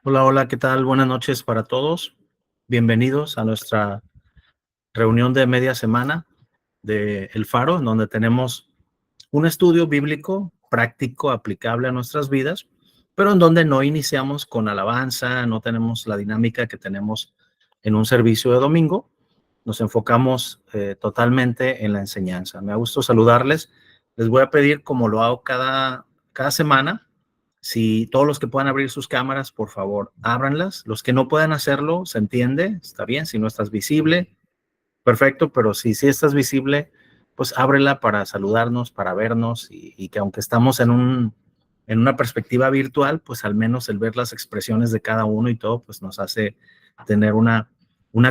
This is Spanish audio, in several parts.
Hola, hola, ¿qué tal? Buenas noches para todos. Bienvenidos a nuestra reunión de media semana de El Faro, en donde tenemos un estudio bíblico práctico, aplicable a nuestras vidas, pero en donde no iniciamos con alabanza, no tenemos la dinámica que tenemos en un servicio de domingo. Nos enfocamos totalmente en la enseñanza. Me ha gustado saludarles. Les voy a pedir, como lo hago cada semana, si todos los que puedan abrir sus cámaras, por favor, ábranlas. Los que no puedan hacerlo, se entiende, está bien. Si no estás visible, perfecto, pero si sí estás visible, pues ábrela para saludarnos, para vernos y que aunque estamos en una perspectiva virtual, pues al menos el ver las expresiones de cada uno y todo, pues nos hace tener una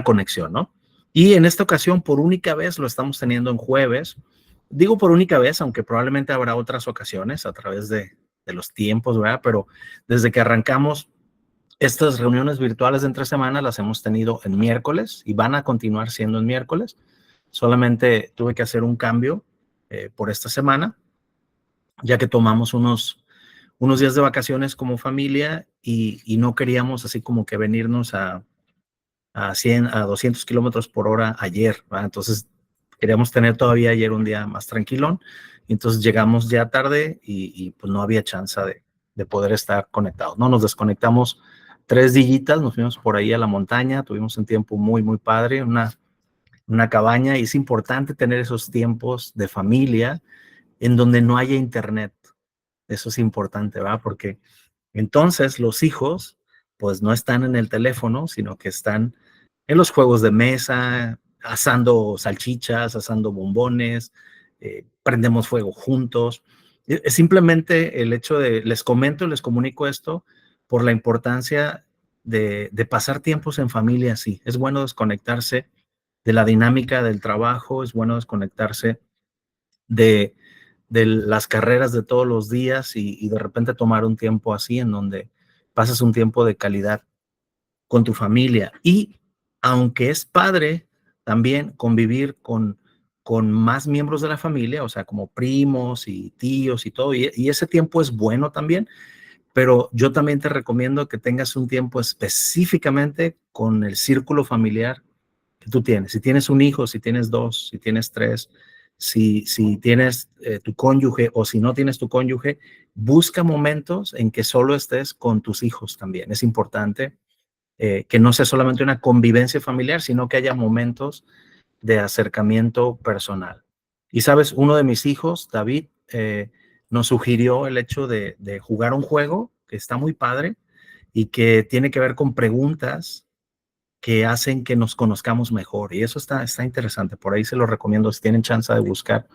conexión, ¿no? Y en esta ocasión, por única vez, lo estamos teniendo en jueves. Digo por única vez, aunque probablemente habrá otras ocasiones a través de los tiempos, ¿verdad? Pero desde que arrancamos estas reuniones virtuales de entre semana las hemos tenido en miércoles y van a continuar siendo en miércoles. Solamente tuve que hacer un cambio por esta semana, ya que tomamos unos días de vacaciones como familia y no queríamos así como que venirnos a 100, a 200 kilómetros por hora ayer, ¿verdad? Entonces queríamos tener todavía ayer un día más tranquilón. Y entonces llegamos ya tarde y pues no había chance de poder estar conectados. No nos desconectamos 3 días, nos fuimos por ahí a la montaña, tuvimos un tiempo muy, muy padre, una cabaña, y es importante tener esos tiempos de familia en donde no haya internet. Eso es importante, ¿verdad? Porque entonces los hijos pues no están en el teléfono, sino que están en los juegos de mesa, asando salchichas, asando bombones, prendemos fuego juntos. Es simplemente el hecho de, les comento, les comunico esto por la importancia de pasar tiempos en familia así. Es bueno desconectarse de la dinámica del trabajo, es bueno desconectarse de, de las carreras de todos los días y de repente tomar un tiempo así en donde pasas un tiempo de calidad con tu familia. Y aunque es padre también convivir con más miembros de la familia, o sea, como primos y tíos y todo, y ese tiempo es bueno también, pero yo también te recomiendo que tengas un tiempo específicamente con el círculo familiar que tú tienes. Si tienes un hijo, si tienes dos, si tienes tres, si tienes tu cónyuge o si no tienes tu cónyuge, busca momentos en que solo estés con tus hijos también. Es importante que no sea solamente una convivencia familiar, sino que haya momentos de acercamiento personal. Y sabes, uno de mis hijos, David, nos sugirió el hecho de jugar un juego que está muy padre y que tiene que ver con preguntas que hacen que nos conozcamos mejor. Y eso está interesante. Por ahí se lo recomiendo si tienen chance de buscar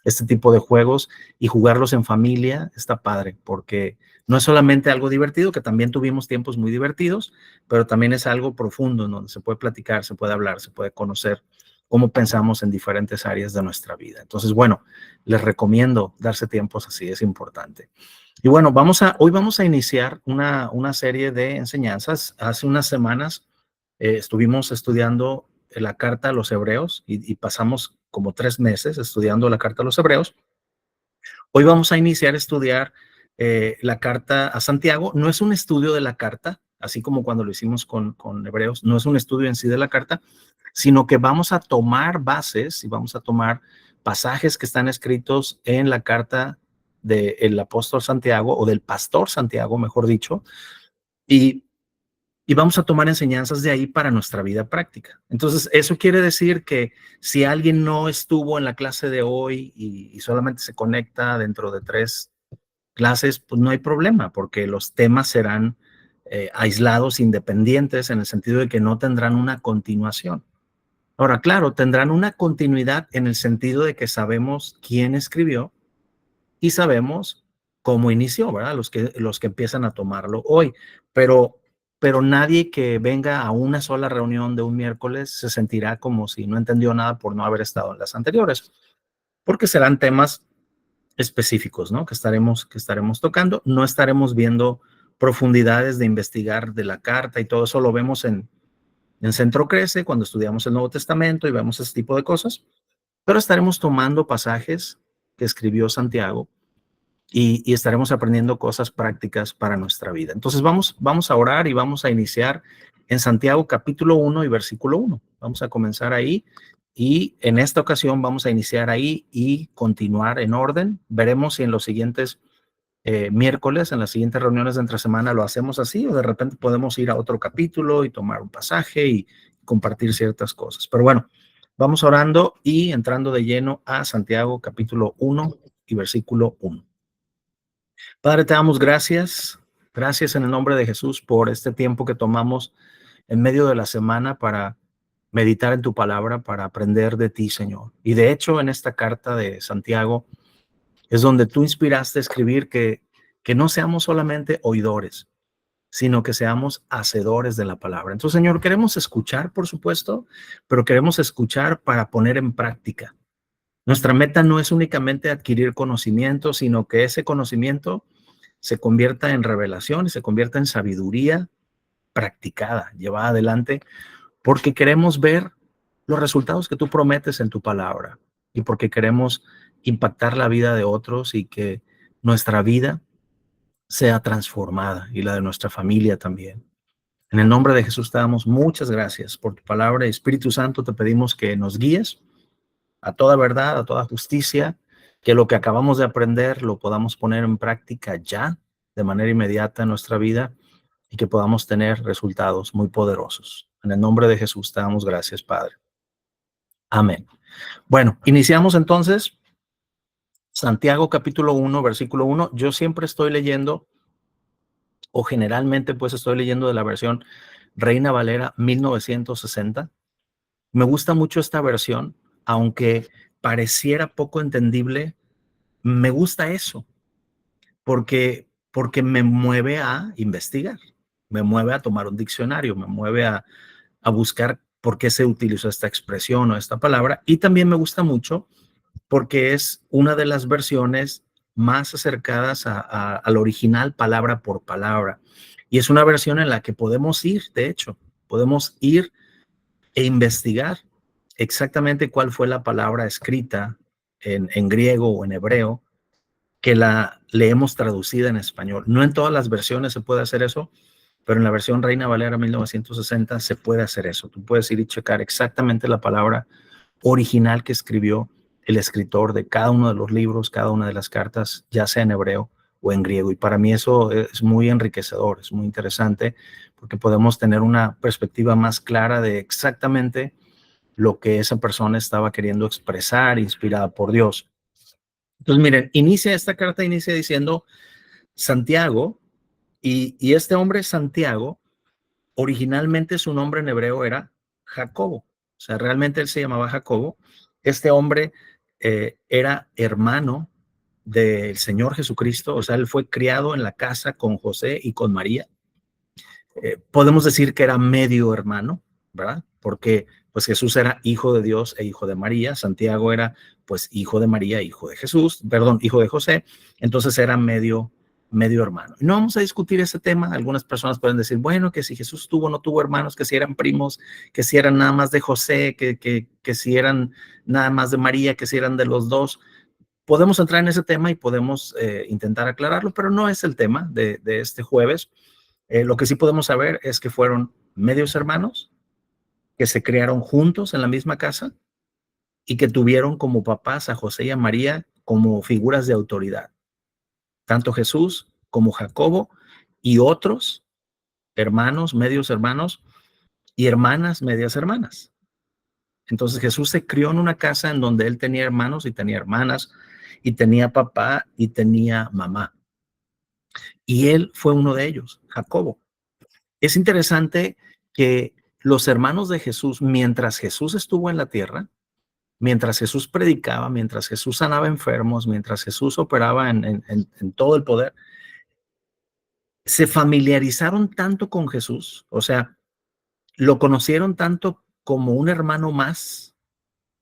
este tipo de juegos y jugarlos en familia. Está padre porque no es solamente algo divertido, que también tuvimos tiempos muy divertidos, pero también es algo profundo en donde se puede platicar, se puede hablar, se puede conocer cómo pensamos en diferentes áreas de nuestra vida. Entonces, bueno, les recomiendo darse tiempos así, es importante. Y bueno, hoy vamos a iniciar una serie de enseñanzas. Hace unas semanas estuvimos estudiando la carta a los hebreos y pasamos como 3 meses estudiando la carta a los hebreos. Hoy vamos a iniciar a estudiar la carta a Santiago. No es un estudio de la carta, así como cuando lo hicimos con hebreos, no es un estudio en sí de la carta, sino que vamos a tomar bases y vamos a tomar pasajes que están escritos en la carta del apóstol Santiago o del pastor Santiago, mejor dicho, y y vamos a tomar enseñanzas de ahí para nuestra vida práctica. Entonces, eso quiere decir que si alguien no estuvo en la clase de hoy y solamente se conecta dentro de 3 clases, pues no hay problema, porque los temas serán aislados, independientes, en el sentido de que no tendrán una continuación. Ahora, claro, tendrán una continuidad en el sentido de que sabemos quién escribió y sabemos cómo inició, ¿verdad? Los que empiezan a tomarlo hoy, pero, pero nadie que venga a una sola reunión de un miércoles se sentirá como si no entendió nada por no haber estado en las anteriores, porque serán temas específicos, ¿no? Que estaremos tocando. No estaremos viendo profundidades de investigar de la carta y todo eso lo vemos en Centro Crece cuando estudiamos el Nuevo Testamento y vemos ese tipo de cosas, pero estaremos tomando pasajes que escribió Santiago y estaremos aprendiendo cosas prácticas para nuestra vida. Entonces vamos a orar y vamos a iniciar en Santiago capítulo 1 y versículo 1. Vamos a comenzar ahí y en esta ocasión vamos a iniciar ahí y continuar en orden. Veremos si en los siguientes miércoles, en las siguientes reuniones de entre semana lo hacemos así o de repente podemos ir a otro capítulo y tomar un pasaje y compartir ciertas cosas. Pero bueno, vamos orando y entrando de lleno a Santiago capítulo 1 y versículo 1. Padre, te damos gracias. Gracias en el nombre de Jesús por este tiempo que tomamos en medio de la semana para meditar en tu palabra, para aprender de ti, Señor. Y de hecho, en esta carta de Santiago es donde tú inspiraste a escribir que no seamos solamente oidores, sino que seamos hacedores de la palabra. Entonces, Señor, queremos escuchar, por supuesto, pero queremos escuchar para poner en práctica. Nuestra meta no es únicamente adquirir conocimiento, sino que ese conocimiento se convierta en revelación y se convierta en sabiduría practicada, llevada adelante, porque queremos ver los resultados que tú prometes en tu palabra y porque queremos impactar la vida de otros y que nuestra vida sea transformada y la de nuestra familia también. En el nombre de Jesús te damos muchas gracias por tu palabra. Espíritu Santo, te pedimos que nos guíes a toda verdad, a toda justicia, que lo que acabamos de aprender lo podamos poner en práctica ya, de manera inmediata en nuestra vida y que podamos tener resultados muy poderosos. En el nombre de Jesús te damos gracias, Padre. Amén. Bueno, iniciamos entonces Santiago capítulo 1, versículo 1. Yo siempre estoy leyendo, o generalmente pues estoy leyendo de la versión Reina Valera 1960. Me gusta mucho esta versión, aunque pareciera poco entendible, me gusta eso, porque me mueve a investigar, me mueve a tomar un diccionario, me mueve a buscar por qué se utilizó esta expresión o esta palabra, y también me gusta mucho porque es una de las versiones más acercadas al original palabra por palabra, y es una versión en la que podemos ir, de hecho, podemos ir e investigar exactamente cuál fue la palabra escrita en griego o en hebreo que la leemos traducida en español. No en todas las versiones se puede hacer eso, pero en la versión Reina Valera 1960 se puede hacer eso. Tú puedes ir y checar exactamente la palabra original que escribió el escritor de cada uno de los libros, cada una de las cartas, ya sea en hebreo o en griego. Y para mí eso es muy enriquecedor, es muy interesante, porque podemos tener una perspectiva más clara de exactamente lo que esa persona estaba queriendo expresar, inspirada por Dios. Entonces, miren, esta carta inicia diciendo Santiago, y este hombre Santiago, originalmente su nombre en hebreo era Jacobo, o sea, realmente él se llamaba Jacobo. Este hombre era hermano del Señor Jesucristo, o sea, él fue criado en la casa con José y con María. Podemos decir que era medio hermano, ¿verdad? Porque pues Jesús era hijo de Dios e hijo de María, Santiago era pues hijo de María, hijo de Jesús, perdón, hijo de José, entonces era medio hermano. No vamos a discutir ese tema. Algunas personas pueden decir, bueno, que si Jesús tuvo o no tuvo hermanos, que si eran primos, que si eran nada más de José, que si eran nada más de María, que si eran de los dos. Podemos entrar en ese tema y podemos intentar aclararlo, pero no es el tema de este jueves. Lo que sí podemos saber es que fueron medios hermanos, que se criaron juntos en la misma casa y que tuvieron como papás a José y a María como figuras de autoridad. Tanto Jesús como Jacobo y otros hermanos, medios hermanos y hermanas, medias hermanas. Entonces Jesús se crió en una casa en donde él tenía hermanos y tenía hermanas y tenía papá y tenía mamá. Y él fue uno de ellos, Jacobo. Es interesante que los hermanos de Jesús, mientras Jesús estuvo en la tierra, mientras Jesús predicaba, mientras Jesús sanaba enfermos, mientras Jesús operaba en todo el poder, se familiarizaron tanto con Jesús, o sea, lo conocieron tanto como un hermano más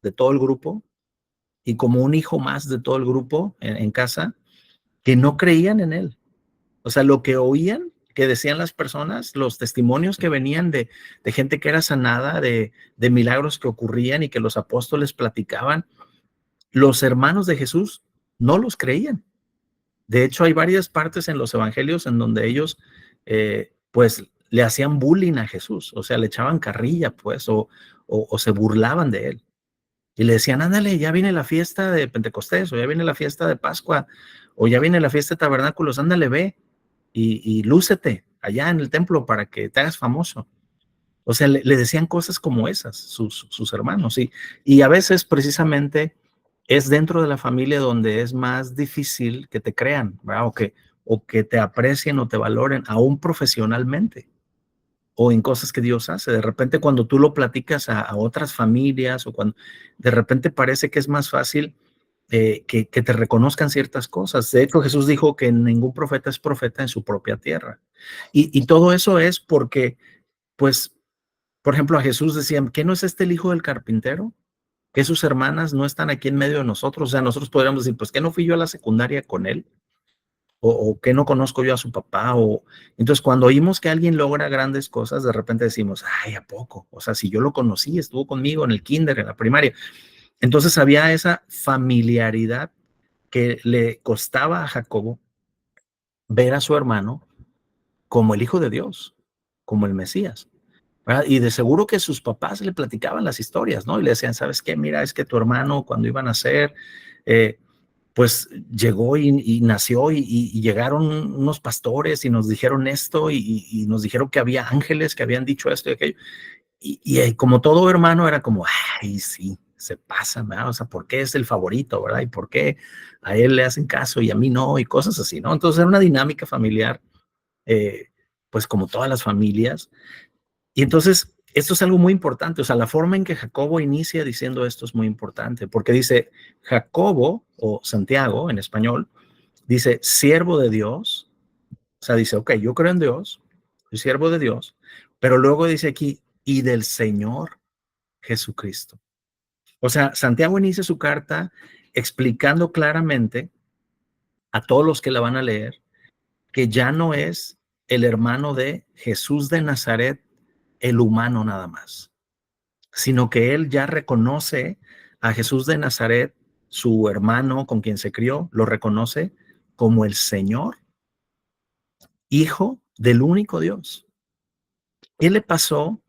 de todo el grupo y como un hijo más de todo el grupo en casa, que no creían en él. O sea, lo que oían, que decían las personas, los testimonios que venían de gente que era sanada, de milagros que ocurrían y que los apóstoles platicaban, los hermanos de Jesús no los creían. De hecho, hay varias partes en los evangelios en donde ellos, pues, le hacían bullying a Jesús, o sea, le echaban carrilla, pues, o se burlaban de él. Y le decían, ándale, ya viene la fiesta de Pentecostés, o ya viene la fiesta de Pascua, o ya viene la fiesta de Tabernáculos, ándale, ve y lúcete allá en el templo para que te hagas famoso. O sea, le decían cosas como esas sus hermanos. Y a veces precisamente es dentro de la familia donde es más difícil que te crean, ¿verdad? O que te aprecien o te valoren, aún profesionalmente, o en cosas que Dios hace. De repente cuando tú lo platicas a otras familias, o cuando de repente parece que es más fácil que te reconozcan ciertas cosas. De hecho, Jesús dijo que ningún profeta es profeta en su propia tierra. Y todo eso es porque, pues, por ejemplo, a Jesús decían, ¿qué no es este el hijo del carpintero? Que sus hermanas no están aquí en medio de nosotros. O sea, nosotros podríamos decir, pues, ¿qué no fui yo a la secundaria con él? O que no conozco yo a su papá. Entonces, cuando oímos que alguien logra grandes cosas, de repente decimos, ay, ¿a poco? O sea, si yo lo conocí, estuvo conmigo en el kinder, en la primaria. Entonces había esa familiaridad que le costaba a Jacobo ver a su hermano como el Hijo de Dios, como el Mesías, ¿verdad? Y de seguro que sus papás le platicaban las historias, ¿no? Y le decían, ¿sabes qué? Mira, es que tu hermano cuando iban a nacer, eh, pues llegó y nació y llegaron unos pastores y nos dijeron esto y nos dijeron que había ángeles que habían dicho esto y aquello. Y como todo hermano era como, ay, sí, se pasa, ¿verdad? O sea, ¿por qué es el favorito, verdad? ¿Y por qué a él le hacen caso y a mí no? Y cosas así, ¿no? Entonces era una dinámica familiar, eh, pues como todas las familias. Y entonces, esto es algo muy importante, o sea, la forma en que Jacobo inicia diciendo esto es muy importante, porque dice Jacobo, o Santiago en español, dice siervo de Dios, o sea, dice, ok, yo creo en Dios, soy siervo de Dios, pero luego dice aquí, y del Señor Jesucristo. O sea, Santiago inicia su carta explicando claramente a todos los que la van a leer que ya no es el hermano de Jesús de Nazaret, el humano nada más, sino que él ya reconoce a Jesús de Nazaret, su hermano con quien se crió, lo reconoce como el Señor, Hijo del único Dios. ¿Qué le pasó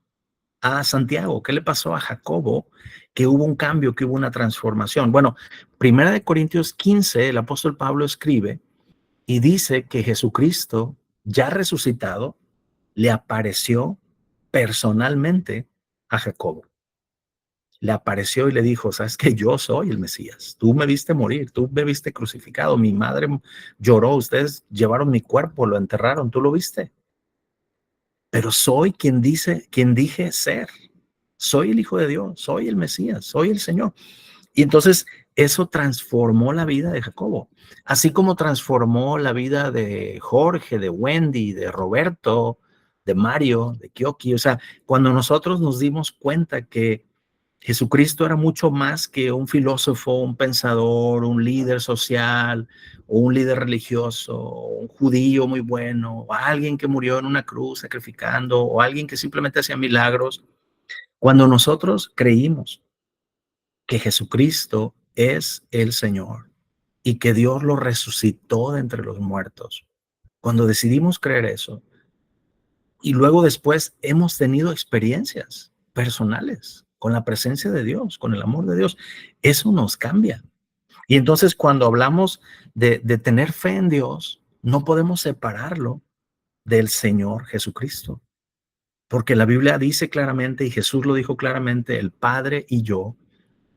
a Santiago? ¿Qué le pasó a Jacobo? Que hubo un cambio, que hubo una transformación. Bueno, Primera de Corintios 15, el apóstol Pablo escribe y dice que Jesucristo, ya resucitado, le apareció personalmente a Jacobo. Le apareció y le dijo, sabes que yo soy el Mesías, tú me viste morir, tú me viste crucificado, mi madre lloró, ustedes llevaron mi cuerpo, lo enterraron, tú lo viste, pero soy quien dije ser, soy el Hijo de Dios, soy el Mesías, soy el Señor. Y entonces eso transformó la vida de Jacobo, así como transformó la vida de Jorge, de Wendy, de Roberto, de Mario, de Kioki. O sea, cuando nosotros nos dimos cuenta que Jesucristo era mucho más que un filósofo, un pensador, un líder social, o un líder religioso, o un judío muy bueno, o alguien que murió en una cruz sacrificando, o alguien que simplemente hacía milagros. Cuando nosotros creímos que Jesucristo es el Señor y que Dios lo resucitó de entre los muertos, cuando decidimos creer eso, y luego después hemos tenido experiencias personales con la presencia de Dios, con el amor de Dios, eso nos cambia. Y entonces cuando hablamos de tener fe en Dios, no podemos separarlo del Señor Jesucristo, porque la Biblia dice claramente, y Jesús lo dijo claramente, el Padre y yo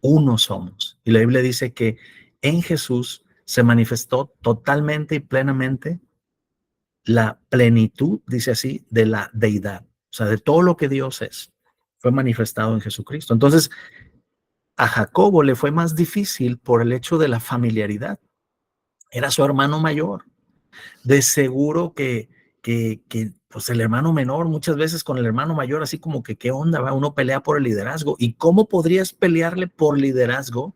uno somos. Y la Biblia dice que en Jesús se manifestó totalmente y plenamente la plenitud, dice así, de la deidad. O sea, de todo lo que Dios es, fue manifestado en Jesucristo. Entonces, a Jacobo le fue más difícil por el hecho de la familiaridad. Era su hermano mayor. De seguro que pues el hermano menor, muchas veces con el hermano mayor, así como que, ¿qué onda? ¿Va? Uno pelea por el liderazgo. ¿Y cómo podrías pelearle por liderazgo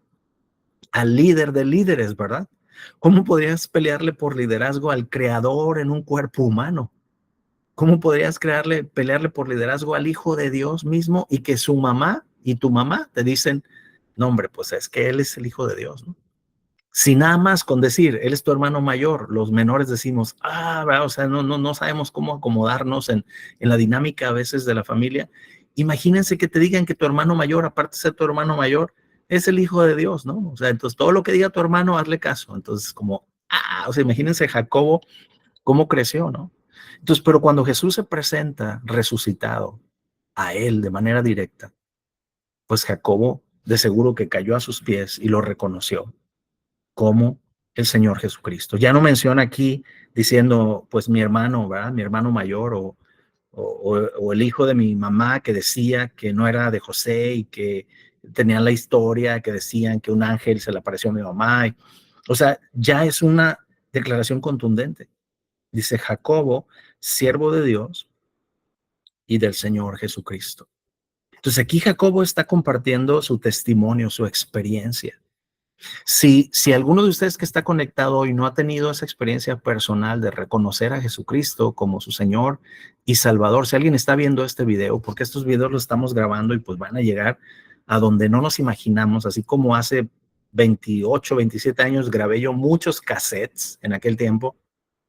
al líder de líderes, verdad? ¿Cómo podrías pelearle por liderazgo al creador en un cuerpo humano? ¿Cómo podrías pelearle por liderazgo al Hijo de Dios mismo y que su mamá y tu mamá te dicen, no hombre, pues es que él es el Hijo de Dios, ¿no? Si nada más con decir, él es tu hermano mayor, los menores decimos, o sea, no sabemos cómo acomodarnos en la dinámica a veces de la familia. Imagínense que te digan que tu hermano mayor, aparte de ser tu hermano mayor, es el hijo de Dios, ¿no? O sea, entonces todo lo que diga tu hermano, hazle caso. Entonces, o sea, imagínense Jacobo, cómo creció, ¿no? Entonces, pero cuando Jesús se presenta resucitado a él de manera directa, pues Jacobo de seguro que cayó a sus pies y lo reconoció como el Señor Jesucristo. Ya no menciona aquí diciendo, pues mi hermano, ¿verdad? Mi hermano mayor o el hijo de mi mamá que decía que no era de José y que tenían la historia que decían que un ángel se le apareció a mi mamá. O sea, ya es una declaración contundente. Dice Jacobo, siervo de Dios y del Señor Jesucristo. Entonces aquí Jacobo está compartiendo su testimonio, su experiencia. Si alguno de ustedes que está conectado hoy no ha tenido esa experiencia personal de reconocer a Jesucristo como su Señor y Salvador, si alguien está viendo este video, porque estos videos los estamos grabando y pues van a llegar a donde no nos imaginamos, así como hace 28, 27 años grabé yo muchos cassettes en aquel tiempo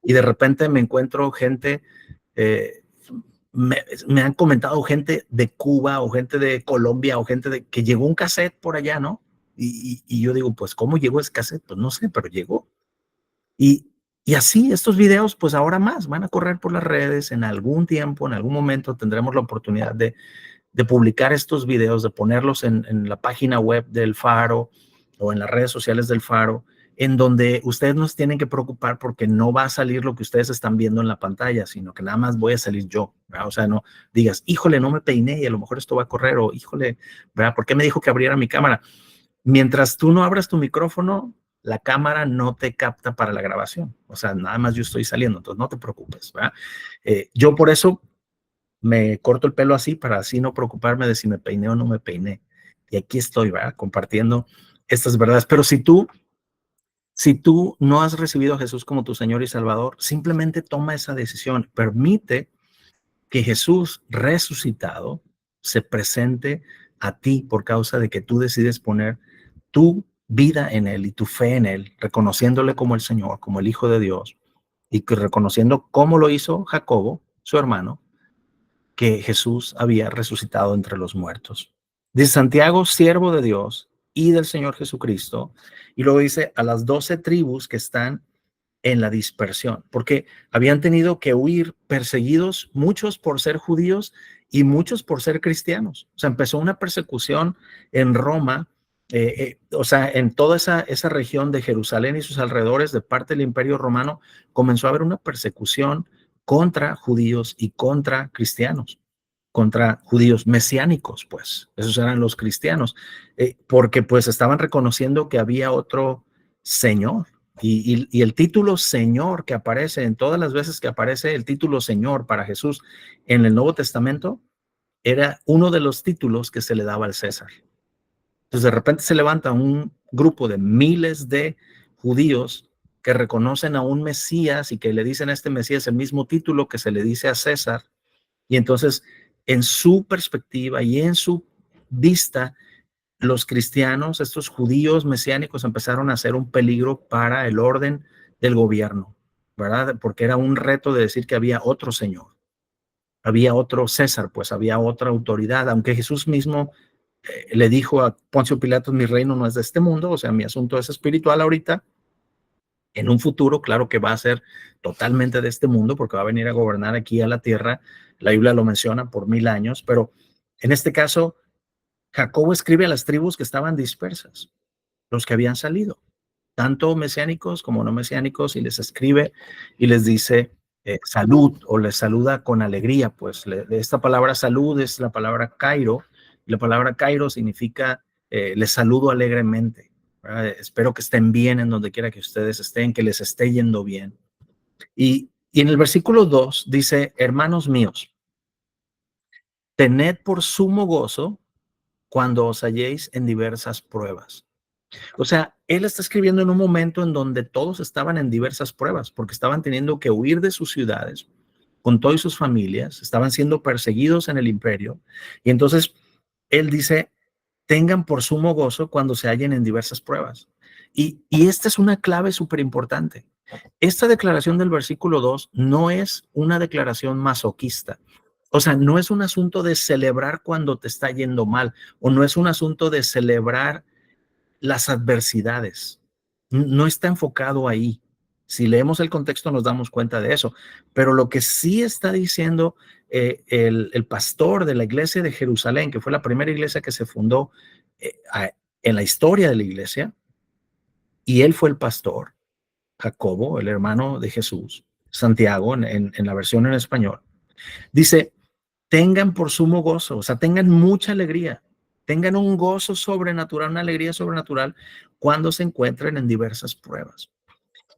y de repente me encuentro gente, eh, me han comentado gente de Cuba o gente de Colombia o gente que llegó un cassette por allá, ¿no? Y yo digo, pues, ¿cómo llegó ese cassette? Pues no sé, pero llegó. Y, y así, estos videos, pues ahora más, van a correr por las redes en algún tiempo, en algún momento tendremos la oportunidad de publicar estos videos, de ponerlos en la página web del Faro o en las redes sociales del Faro, en donde ustedes no se tienen que preocupar porque no va a salir lo que ustedes están viendo en la pantalla, sino que nada más voy a salir yo, ¿verdad? O sea, no digas, híjole, no me peiné y a lo mejor esto va a correr, o híjole, ¿verdad? ¿Por qué me dijo que abriera mi cámara? Mientras tú no abras tu micrófono, la cámara no te capta para la grabación. O sea, nada más yo estoy saliendo, entonces no te preocupes, ¿verdad? Yo por eso me corto el pelo así para así no preocuparme de si me peiné o no me peiné. Y aquí estoy, ¿verdad? Compartiendo estas verdades. Pero si tú no has recibido a Jesús como tu Señor y Salvador, simplemente toma esa decisión. Permite que Jesús resucitado se presente a ti por causa de que tú decides poner tu vida en Él y tu fe en Él, reconociéndole como el Señor, como el Hijo de Dios, y que reconociendo cómo lo hizo Jacobo, su hermano, que Jesús había resucitado entre los muertos. Dice Santiago, siervo de Dios y del Señor Jesucristo, y luego dice a las 12 tribus que están en la dispersión, porque habían tenido que huir perseguidos, muchos por ser judíos y muchos por ser cristianos. O sea, empezó una persecución en Roma, o sea, en toda esa región de Jerusalén y sus alrededores, de parte del Imperio Romano, comenzó a haber una persecución contra judíos y contra cristianos, contra judíos mesiánicos, pues, esos eran los cristianos, porque pues estaban reconociendo que había otro Señor. Y el título Señor que aparece en todas las veces que aparece el título Señor para Jesús en el Nuevo Testamento, era uno de los títulos que se le daba al César. Entonces de repente se levanta un grupo de miles de judíos que reconocen a un Mesías y que le dicen a este Mesías el mismo título que se le dice a César. Y entonces, en su perspectiva y en su vista, los cristianos, estos judíos mesiánicos, empezaron a ser un peligro para el orden del gobierno, ¿verdad? Porque era un reto de decir que había otro Señor, había otro César, pues había otra autoridad, aunque Jesús mismo le dijo a Poncio Pilato, mi reino no es de este mundo, o sea, mi asunto es espiritual ahorita. En un futuro, claro que va a ser totalmente de este mundo, porque va a venir a gobernar aquí a la tierra. La Biblia lo menciona por 1000 años, pero en este caso, Jacobo escribe a las tribus que estaban dispersas, los que habían salido, tanto mesiánicos como no mesiánicos, y les escribe y les dice salud, o les saluda con alegría. Pues esta palabra salud es la palabra Cairo, y la palabra Cairo significa les saludo alegremente. Espero que estén bien en donde quiera que ustedes estén, que les esté yendo bien. Y en el versículo 2 dice, hermanos míos, tened por sumo gozo cuando os halléis en diversas pruebas. O sea, él está escribiendo en un momento en donde todos estaban en diversas pruebas, porque estaban teniendo que huir de sus ciudades con todas sus familias, estaban siendo perseguidos en el imperio. Y entonces él dice, tengan por sumo gozo cuando se hallen en diversas pruebas. Y esta es una clave súper importante. Esta declaración del versículo 2 no es una declaración masoquista. O sea, no es un asunto de celebrar cuando te está yendo mal, o no es un asunto de celebrar las adversidades. No está enfocado ahí. Si leemos el contexto nos damos cuenta de eso. Pero lo que sí está diciendo el pastor de la iglesia de Jerusalén, que fue la primera iglesia que se fundó en la historia de la iglesia, y él fue el pastor, Jacobo, el hermano de Jesús, Santiago en la versión en español, dice, tengan por sumo gozo, o sea, tengan mucha alegría, tengan un gozo sobrenatural, una alegría sobrenatural cuando se encuentren en diversas pruebas.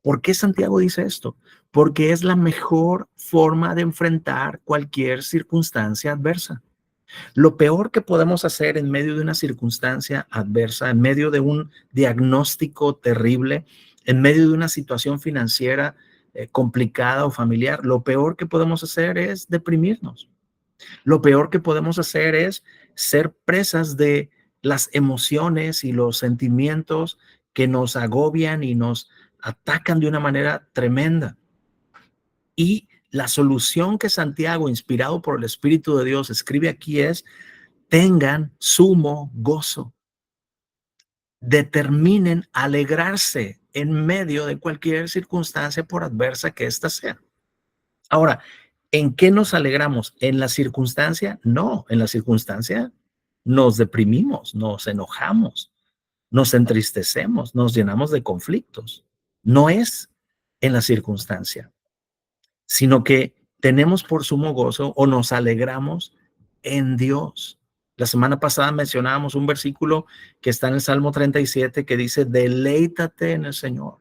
¿Por qué Santiago dice esto? Porque es la mejor forma de enfrentar cualquier circunstancia adversa. Lo peor que podemos hacer en medio de una circunstancia adversa, en medio de un diagnóstico terrible, en medio de una situación financiera complicada o familiar, lo peor que podemos hacer es deprimirnos. Lo peor que podemos hacer es ser presas de las emociones y los sentimientos que nos agobian y nos atacan de una manera tremenda. Y la solución que Santiago, inspirado por el Espíritu de Dios, escribe aquí es: tengan sumo gozo. Determinen alegrarse en medio de cualquier circunstancia, por adversa que ésta sea. Ahora, ¿en qué nos alegramos? ¿En la circunstancia? No, en la circunstancia nos deprimimos, nos enojamos, nos entristecemos, nos llenamos de conflictos. No es en la circunstancia, sino que tenemos por sumo gozo o nos alegramos en Dios. La semana pasada mencionábamos un versículo que está en el Salmo 37 que dice, deleítate en el Señor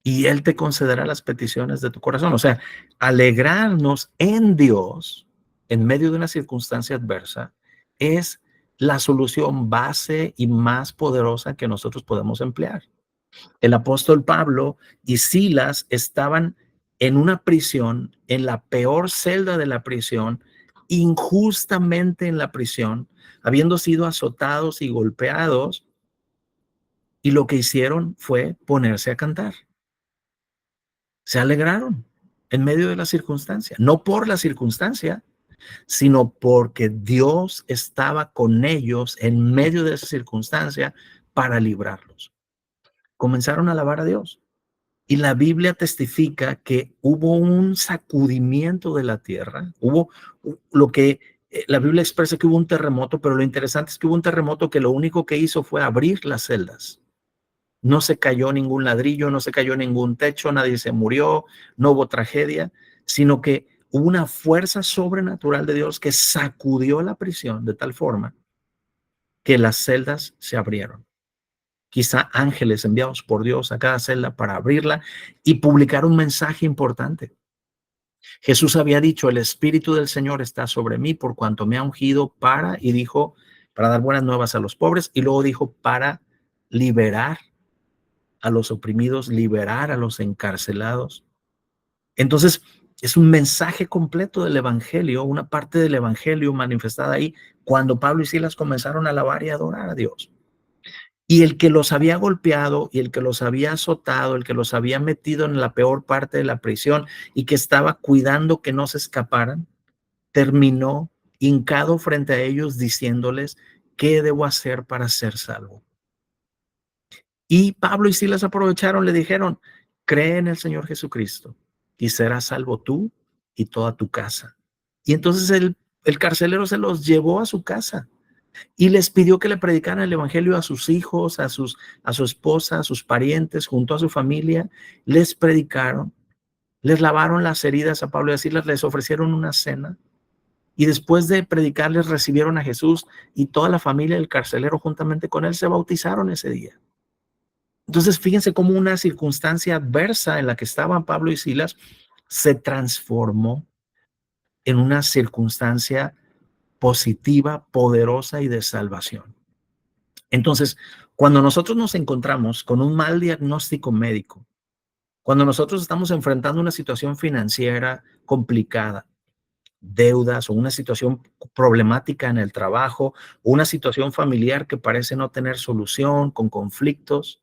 y Él te concederá las peticiones de tu corazón. O sea, alegrarnos en Dios en medio de una circunstancia adversa es la solución base y más poderosa que nosotros podemos emplear. El apóstol Pablo y Silas estaban en una prisión, en la peor celda de la prisión, injustamente en la prisión, habiendo sido azotados y golpeados, y lo que hicieron fue ponerse a cantar. Se alegraron en medio de la circunstancia, no por la circunstancia, sino porque Dios estaba con ellos en medio de esa circunstancia para librarlos. Comenzaron a alabar a Dios. Y la Biblia testifica que hubo un sacudimiento de la tierra, hubo lo que la Biblia expresa que hubo un terremoto, pero lo interesante es que hubo un terremoto que lo único que hizo fue abrir las celdas. No se cayó ningún ladrillo, no se cayó ningún techo, nadie se murió, no hubo tragedia, sino que hubo una fuerza sobrenatural de Dios que sacudió la prisión de tal forma que las celdas se abrieron. Quizá ángeles enviados por Dios a cada celda para abrirla y publicar un mensaje importante. Jesús había dicho, el Espíritu del Señor está sobre mí por cuanto me ha ungido para, y dijo, para dar buenas nuevas a los pobres, y luego dijo, para liberar a los oprimidos, liberar a los encarcelados. Entonces, es un mensaje completo del Evangelio, una parte del Evangelio manifestada ahí cuando Pablo y Silas comenzaron a alabar y adorar a Dios. Y el que los había golpeado y el que los había azotado, el que los había metido en la peor parte de la prisión y que estaba cuidando que no se escaparan, terminó hincado frente a ellos diciéndoles, ¿qué debo hacer para ser salvo? Y Pablo y Silas aprovecharon, le dijeron, cree en el Señor Jesucristo y serás salvo tú y toda tu casa. Y entonces el carcelero se los llevó a su casa y les pidió que le predicaran el evangelio a sus hijos, a su esposa, a sus parientes, junto a su familia. Les predicaron, les lavaron las heridas a Pablo y a Silas, les ofrecieron una cena y después de predicarles recibieron a Jesús y toda la familia del carcelero juntamente con él se bautizaron ese día. Entonces, fíjense cómo una circunstancia adversa en la que estaban Pablo y Silas se transformó en una circunstancia positiva, poderosa y de salvación. Entonces, cuando nosotros nos encontramos con un mal diagnóstico médico, cuando nosotros estamos enfrentando una situación financiera complicada, deudas o una situación problemática en el trabajo, o una situación familiar que parece no tener solución, con conflictos,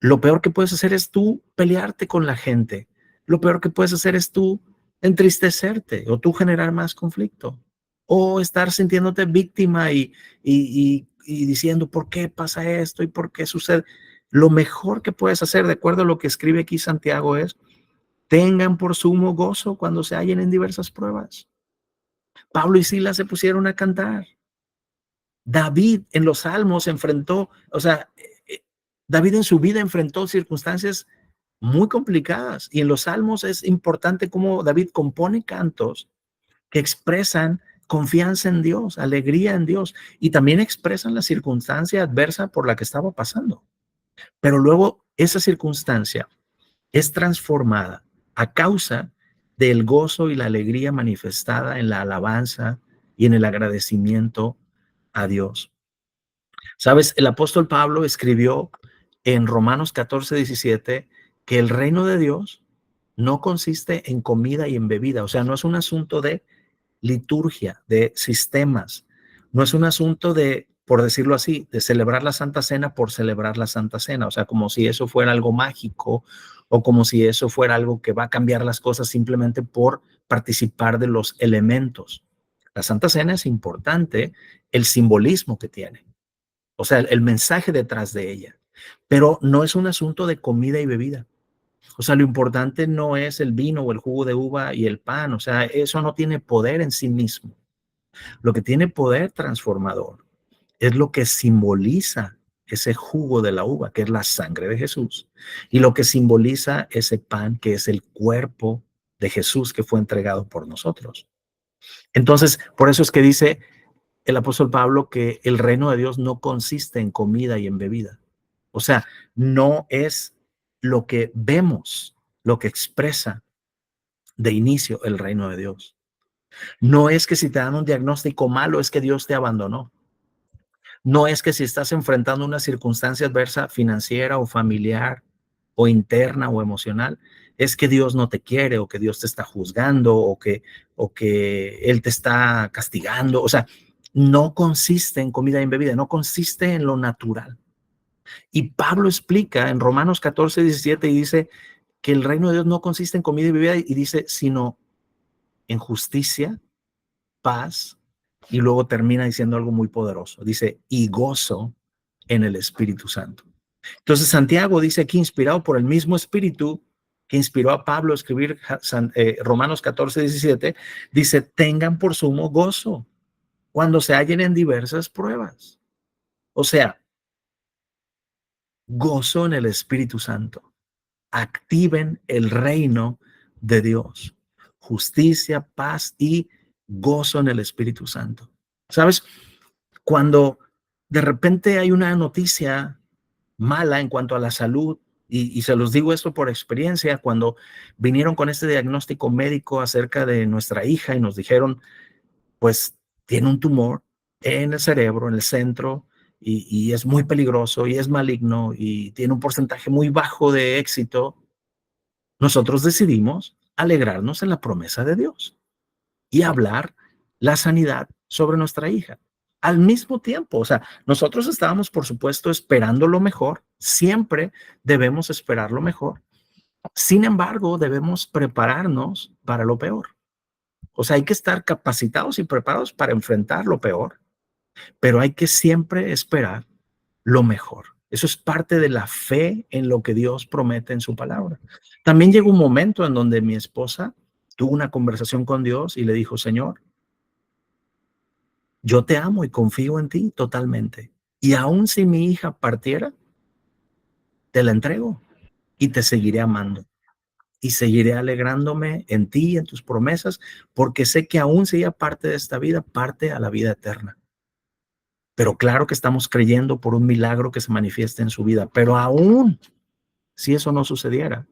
lo peor que puedes hacer es tú pelearte con la gente. Lo peor que puedes hacer es tú entristecerte o tú generar más conflicto o estar sintiéndote víctima y diciendo por qué pasa esto y por qué sucede. Lo mejor que puedes hacer, de acuerdo a lo que escribe aquí Santiago, es tengan por sumo gozo cuando se hallen en diversas pruebas. Pablo y Silas se pusieron a cantar. David en los Salmos enfrentó, o sea, David en su vida enfrentó circunstancias muy complicadas y en los Salmos es importante cómo David compone cantos que expresan confianza en Dios, alegría en Dios y también expresan la circunstancia adversa por la que estaba pasando. Pero luego esa circunstancia es transformada a causa del gozo y la alegría manifestada en la alabanza y en el agradecimiento a Dios. Sabes, el apóstol Pablo escribió en Romanos 14:17 que el reino de Dios no consiste en comida y en bebida, o sea, no es un asunto de liturgia, de sistemas, no es un asunto de, por decirlo así, de celebrar la Santa Cena por celebrar la Santa Cena, o sea, como si eso fuera algo mágico o como si eso fuera algo que va a cambiar las cosas simplemente por participar de los elementos. La Santa Cena es importante, el simbolismo que tiene, o sea, el mensaje detrás de ella, pero no es un asunto de comida y bebida. O sea, lo importante no es el vino o el jugo de uva y el pan, o sea, eso no tiene poder en sí mismo. Lo que tiene poder transformador es lo que simboliza ese jugo de la uva, que es la sangre de Jesús, y lo que simboliza ese pan, que es el cuerpo de Jesús que fue entregado por nosotros. Entonces, por eso es que dice el apóstol Pablo que el reino de Dios no consiste en comida y en bebida. O sea, no es lo que vemos, lo que expresa de inicio el reino de Dios. No es que si te dan un diagnóstico malo es que Dios te abandonó. No es que si estás enfrentando una circunstancia adversa financiera o familiar o interna o emocional, es que Dios no te quiere o que Dios te está juzgando o que Él te está castigando. O sea, no consiste en comida y en bebida, no consiste en lo natural. Y Pablo explica en Romanos 14:17 y dice que el reino de Dios no consiste en comida y bebida y dice, sino en justicia, paz, y luego termina diciendo algo muy poderoso. Dice, y gozo en el Espíritu Santo. Entonces Santiago dice aquí, inspirado por el mismo Espíritu que inspiró a Pablo a escribir Romanos 14:17, dice, tengan por sumo gozo cuando se hallen en diversas pruebas. O sea, gozo en el Espíritu Santo. Activen el reino de Dios. Justicia, paz y gozo en el Espíritu Santo. ¿Sabes? Cuando de repente hay una noticia mala en cuanto a la salud, y se los digo esto por experiencia, cuando vinieron con este diagnóstico médico acerca de nuestra hija y nos dijeron, pues tiene un tumor en el cerebro, en el centro, y es muy peligroso y es maligno y tiene un porcentaje muy bajo de éxito, nosotros decidimos alegrarnos en la promesa de Dios y hablar la sanidad sobre nuestra hija. Al mismo tiempo, o sea, nosotros estábamos, por supuesto, esperando lo mejor, siempre debemos esperar lo mejor. Sin embargo, debemos prepararnos para lo peor. O sea, hay que estar capacitados y preparados para enfrentar lo peor, pero hay que siempre esperar lo mejor. Eso es parte de la fe en lo que Dios promete en su palabra. También llegó un momento en donde mi esposa tuvo una conversación con Dios y le dijo, Señor, yo te amo y confío en ti totalmente. Y aun si mi hija partiera, te la entrego y te seguiré amando. Y seguiré alegrándome en ti y en tus promesas, porque sé que aún si ella parte de esta vida, parte a la vida eterna. Pero claro que estamos creyendo por un milagro que se manifieste en su vida. Pero aún si eso no sucediera,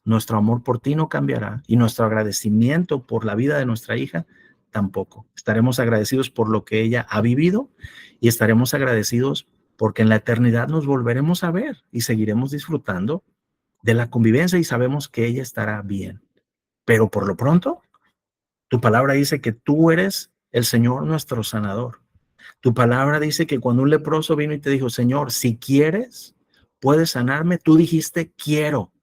nuestro amor por ti no cambiará y nuestro agradecimiento por la vida de nuestra hija tampoco. Estaremos agradecidos por lo que ella ha vivido y estaremos agradecidos porque en la eternidad nos volveremos a ver y seguiremos disfrutando de la convivencia y sabemos que ella estará bien. Pero por lo pronto, Tu palabra dice que tú eres el Señor nuestro sanador. Tu palabra dice que cuando un leproso vino y te dijo, Señor, si quieres, puedes sanarme. Tú dijiste, quiero,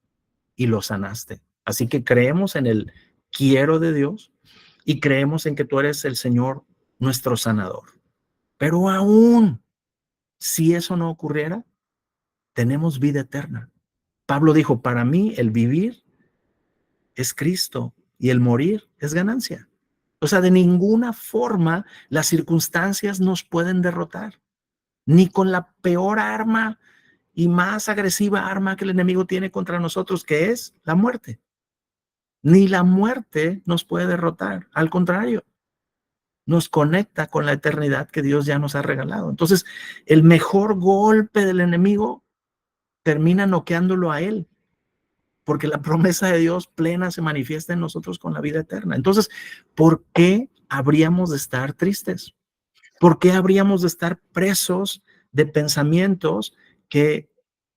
y lo sanaste. Así que creemos en el quiero de Dios y creemos en que tú eres el Señor nuestro sanador. Pero aún si eso no ocurriera, tenemos vida eterna. Pablo dijo, para mí el vivir es Cristo y el morir es ganancia. O sea, de ninguna forma las circunstancias nos pueden derrotar, ni con la peor arma y más agresiva arma que el enemigo tiene contra nosotros, que es la muerte. Ni la muerte nos puede derrotar, al contrario, nos conecta con la eternidad que Dios ya nos ha regalado. Entonces, el mejor golpe del enemigo termina noqueándolo a él, porque la promesa de Dios plena se manifiesta en nosotros con la vida eterna. Entonces, ¿por qué habríamos de estar tristes? ¿Por qué habríamos de estar presos de pensamientos que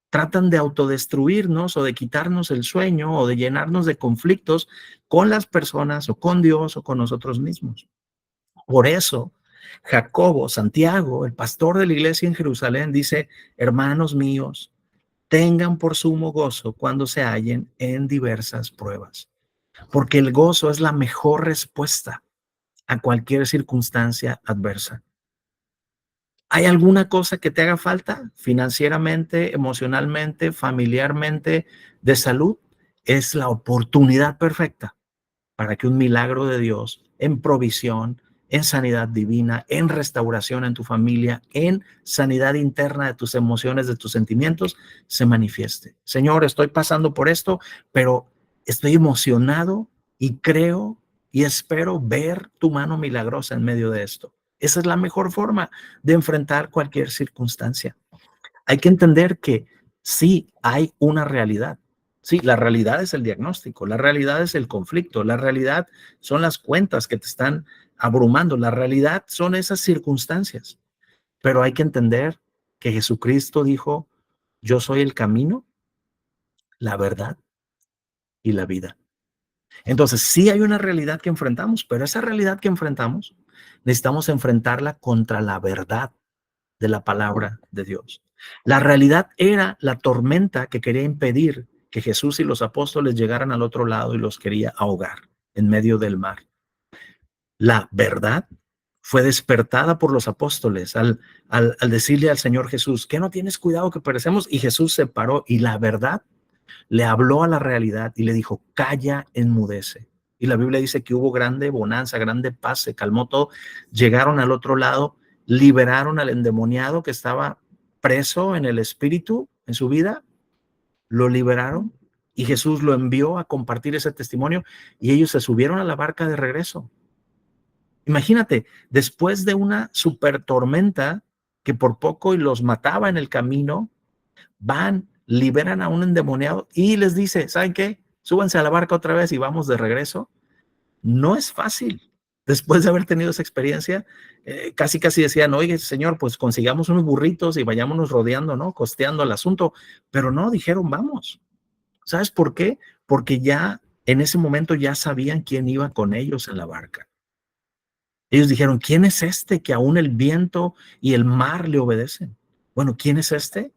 tratan de autodestruirnos o de quitarnos el sueño o de llenarnos de conflictos con las personas o con Dios o con nosotros mismos? Por eso, Jacobo, Santiago, el pastor de la iglesia en Jerusalén, dice, hermanos míos, tengan por sumo gozo cuando se hallen en diversas pruebas, porque el gozo es la mejor respuesta a cualquier circunstancia adversa. ¿Hay alguna cosa que te haga falta financieramente, emocionalmente, familiarmente, de salud? Es la oportunidad perfecta para que un milagro de Dios en provisión, en sanidad divina, en restauración en tu familia, en sanidad interna de tus emociones, de tus sentimientos, se manifieste. Señor, estoy pasando por esto, pero estoy emocionado y creo y espero ver tu mano milagrosa en medio de esto. Esa es la mejor forma de enfrentar cualquier circunstancia. Hay que entender que sí hay una realidad. Sí, la realidad es el diagnóstico, la realidad es el conflicto, la realidad son las cuentas que te están abrumando, la realidad son esas circunstancias. Pero hay que entender que Jesucristo dijo, yo soy el camino, la verdad y la vida. Entonces, sí hay una realidad que enfrentamos, pero esa realidad que enfrentamos, necesitamos enfrentarla contra la verdad de la palabra de Dios. La realidad era la tormenta que quería impedir que Jesús y los apóstoles llegaran al otro lado y los quería ahogar en medio del mar. La verdad fue despertada por los apóstoles al decirle al Señor Jesús, ¿qué no tienes cuidado que perecemos? Y Jesús se paró y la verdad le habló a la realidad y le dijo, calla, enmudece. Y la Biblia dice que hubo grande bonanza, grande paz, se calmó todo. Llegaron al otro lado, liberaron al endemoniado que estaba preso en el espíritu, en su vida, lo liberaron y Jesús lo envió a compartir ese testimonio y ellos se subieron a la barca de regreso. Imagínate, después de una super tormenta que por poco y los mataba en el camino, van, liberan a un endemoniado y les dice, ¿saben qué? Súbanse a la barca otra vez y vamos de regreso. No es fácil. Después de haber tenido esa experiencia, casi decían, oye, señor, pues consigamos unos burritos y vayámonos rodeando, ¿no? Costeando el asunto. Pero no, dijeron, vamos. ¿Sabes por qué? Porque ya en ese momento ya sabían quién iba con ellos en la barca. Ellos dijeron, ¿quién es este que aún el viento y el mar le obedecen? Bueno, ¿quién es este?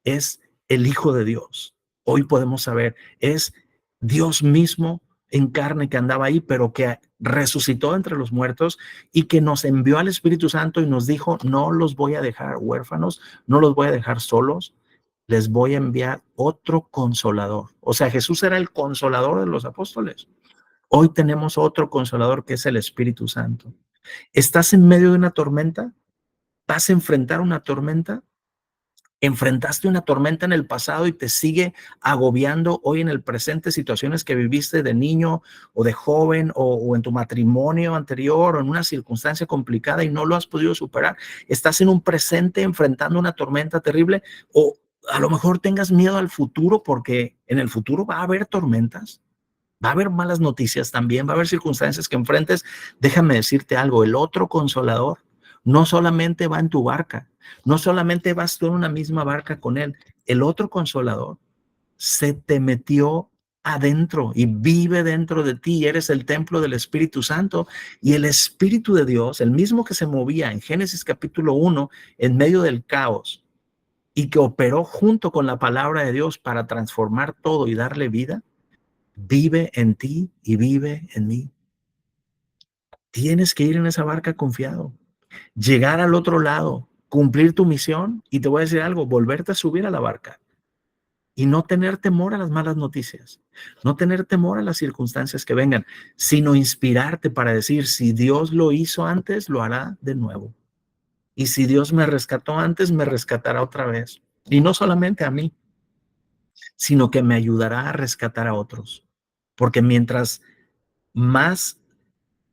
Es el Hijo de Dios. Hoy podemos saber, es Dios mismo en carne que andaba ahí, pero que resucitó entre los muertos y que nos envió al Espíritu Santo y nos dijo, no los voy a dejar huérfanos, no los voy a dejar solos, les voy a enviar otro consolador. O sea, Jesús era el consolador de los apóstoles. Hoy tenemos otro consolador que es el Espíritu Santo. ¿Estás en medio de una tormenta? ¿Vas a enfrentar una tormenta? ¿Enfrentaste una tormenta en el pasado y te sigue agobiando hoy en el presente situaciones que viviste de niño o de joven o en tu matrimonio anterior o en una circunstancia complicada y no lo has podido superar? ¿Estás en un presente enfrentando una tormenta terrible? O a lo mejor tengas miedo al futuro porque en el futuro va a haber tormentas. Va a haber malas noticias también, va a haber circunstancias que enfrentes. Déjame decirte algo, el otro consolador no solamente va en tu barca, no solamente vas tú en una misma barca con él, el otro consolador se te metió adentro y vive dentro de ti. Eres el templo del Espíritu Santo, y el Espíritu de Dios, el mismo que se movía en Génesis capítulo 1 en medio del caos y que operó junto con la palabra de Dios para transformar todo y darle vida, vive en ti y vive en mí. Tienes que ir en esa barca confiado, llegar al otro lado, cumplir tu misión, y te voy a decir algo: volverte a subir a la barca y no tener temor a las malas noticias, no tener temor a las circunstancias que vengan, sino inspirarte para decir: si Dios lo hizo antes, lo hará de nuevo. Y si Dios me rescató antes, me rescatará otra vez. Y no solamente a mí, sino que me ayudará a rescatar a otros. Porque mientras más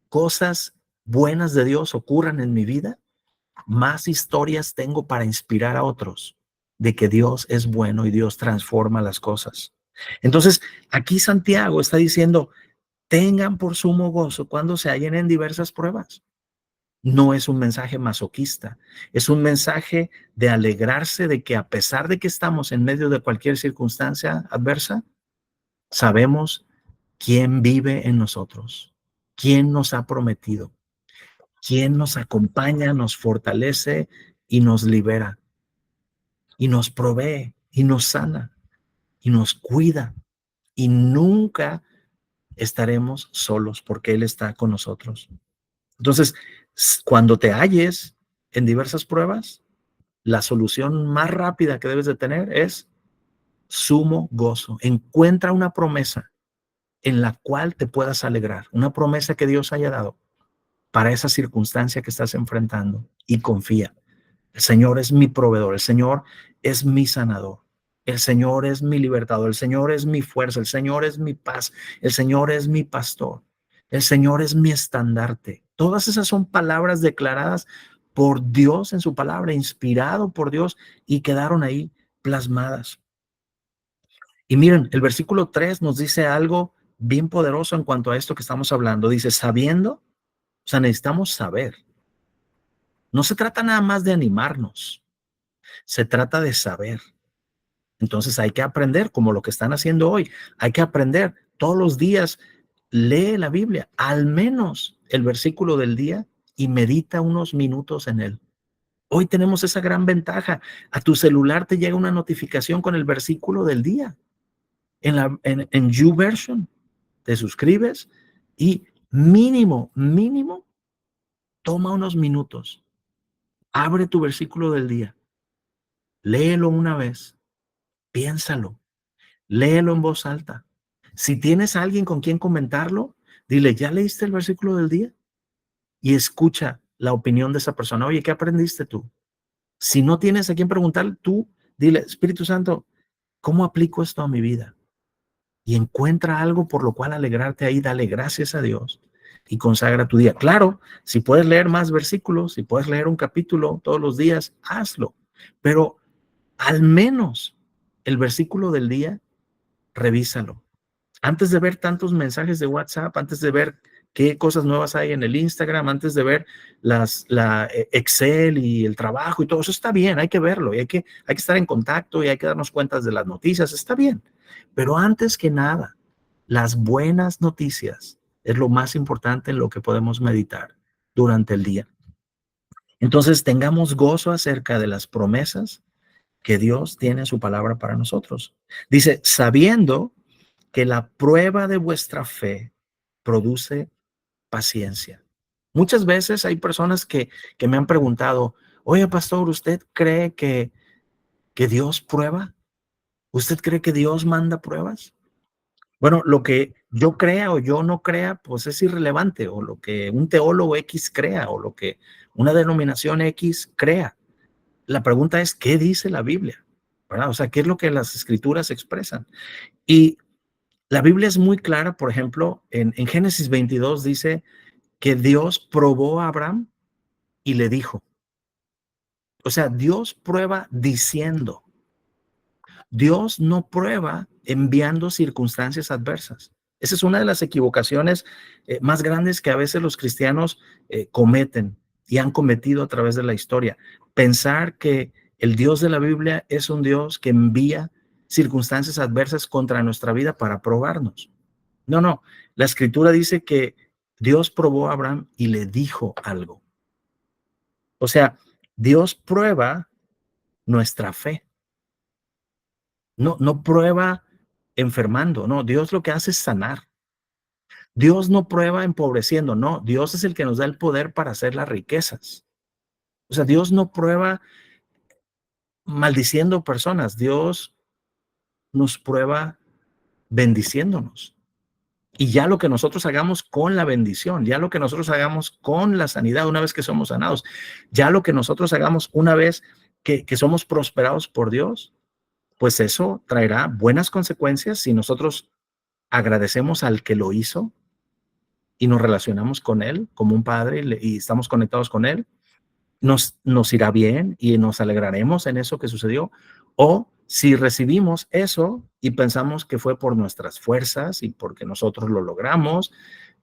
cosas buenas de Dios ocurran en mi vida, más historias tengo para inspirar a otros de que Dios es bueno y Dios transforma las cosas. Entonces, aquí Santiago está diciendo: tengan por sumo gozo cuando se hallen en diversas pruebas. No es un mensaje masoquista, es un mensaje de alegrarse de que, a pesar de que estamos en medio de cualquier circunstancia adversa, sabemos quién vive en nosotros, quién nos ha prometido, quién nos acompaña, nos fortalece y nos libera, y nos provee, y nos sana, y nos cuida, y nunca estaremos solos porque Él está con nosotros. Entonces, cuando te halles en diversas pruebas, la solución más rápida que debes de tener es sumo gozo. Encuentra una promesa en la cual te puedas alegrar, una promesa que Dios haya dado para esa circunstancia que estás enfrentando, y confía. El Señor es mi proveedor, el Señor es mi sanador, el Señor es mi libertador, el Señor es mi fuerza, el Señor es mi paz, el Señor es mi pastor, el Señor es mi estandarte. Todas esas son palabras declaradas por Dios en su palabra, inspirado por Dios, y quedaron ahí plasmadas. Y miren, el versículo 3 nos dice algo bien poderoso en cuanto a esto que estamos hablando. Dice: sabiendo, o sea, necesitamos saber. No se trata nada más de animarnos, se trata de saber. Entonces hay que aprender, como lo que están haciendo hoy. Hay que aprender todos los días. Lee la Biblia, al menos el versículo del día, y medita unos minutos en él. Hoy tenemos esa gran ventaja. A tu celular te llega una notificación con el versículo del día. En YouVersion te suscribes y mínimo, toma unos minutos. Abre tu versículo del día. Léelo una vez. Piénsalo. Léelo en voz alta. Si tienes a alguien con quien comentarlo, dile: ¿ya leíste el versículo del día? Y escucha la opinión de esa persona. Oye, ¿qué aprendiste tú? Si no tienes a quien preguntar, tú dile: Espíritu Santo, ¿cómo aplico esto a mi vida? Y encuentra algo por lo cual alegrarte ahí. Dale gracias a Dios y consagra tu día. Claro, si puedes leer más versículos, si puedes leer un capítulo todos los días, hazlo. Pero al menos el versículo del día, revísalo. Antes de ver tantos mensajes de WhatsApp, antes de ver qué cosas nuevas hay en el Instagram, antes de ver la Excel y el trabajo y todo eso, está bien, hay que verlo, y hay que estar en contacto, y hay que darnos cuenta de las noticias, está bien. Pero antes que nada, las buenas noticias es lo más importante en lo que podemos meditar durante el día. Entonces, tengamos gozo acerca de las promesas que Dios tiene en su palabra para nosotros. Dice: sabiendo que la prueba de vuestra fe produce paciencia. Muchas veces hay personas que me han preguntado: oye, pastor, ¿usted cree que Dios prueba? ¿Usted cree que Dios manda pruebas? Bueno, lo que yo crea o yo no crea, pues es irrelevante, o lo que un teólogo X crea, o lo que una denominación X crea. La pregunta es: ¿qué dice la Biblia? ¿Verdad? O sea, ¿qué es lo que las escrituras expresan? Y la Biblia es muy clara. Por ejemplo, en Génesis 22 dice que Dios probó a Abraham y le dijo. O sea, Dios prueba diciendo. Dios no prueba enviando circunstancias adversas. Esa es una de las equivocaciones más grandes que a veces los cristianos cometen y han cometido a través de la historia. Pensar que el Dios de la Biblia es un Dios que envía circunstancias adversas contra nuestra vida para probarnos. No, no. La escritura dice que Dios probó a Abraham y le dijo algo. O sea, Dios prueba nuestra fe. No, no prueba enfermando, no. Dios lo que hace es sanar. Dios no prueba empobreciendo, no. Dios es el que nos da el poder para hacer las riquezas. O sea, Dios no prueba maldiciendo personas. Dios nos prueba bendiciéndonos. Y ya lo que nosotros hagamos con la bendición, ya lo que nosotros hagamos con la sanidad una vez que somos sanados, ya lo que nosotros hagamos una vez que somos prosperados por Dios, pues eso traerá buenas consecuencias si nosotros agradecemos al que lo hizo y nos relacionamos con Él como un padre y estamos conectados con Él. Nos irá bien y nos alegraremos en eso que sucedió. O si recibimos eso y pensamos que fue por nuestras fuerzas y porque nosotros lo logramos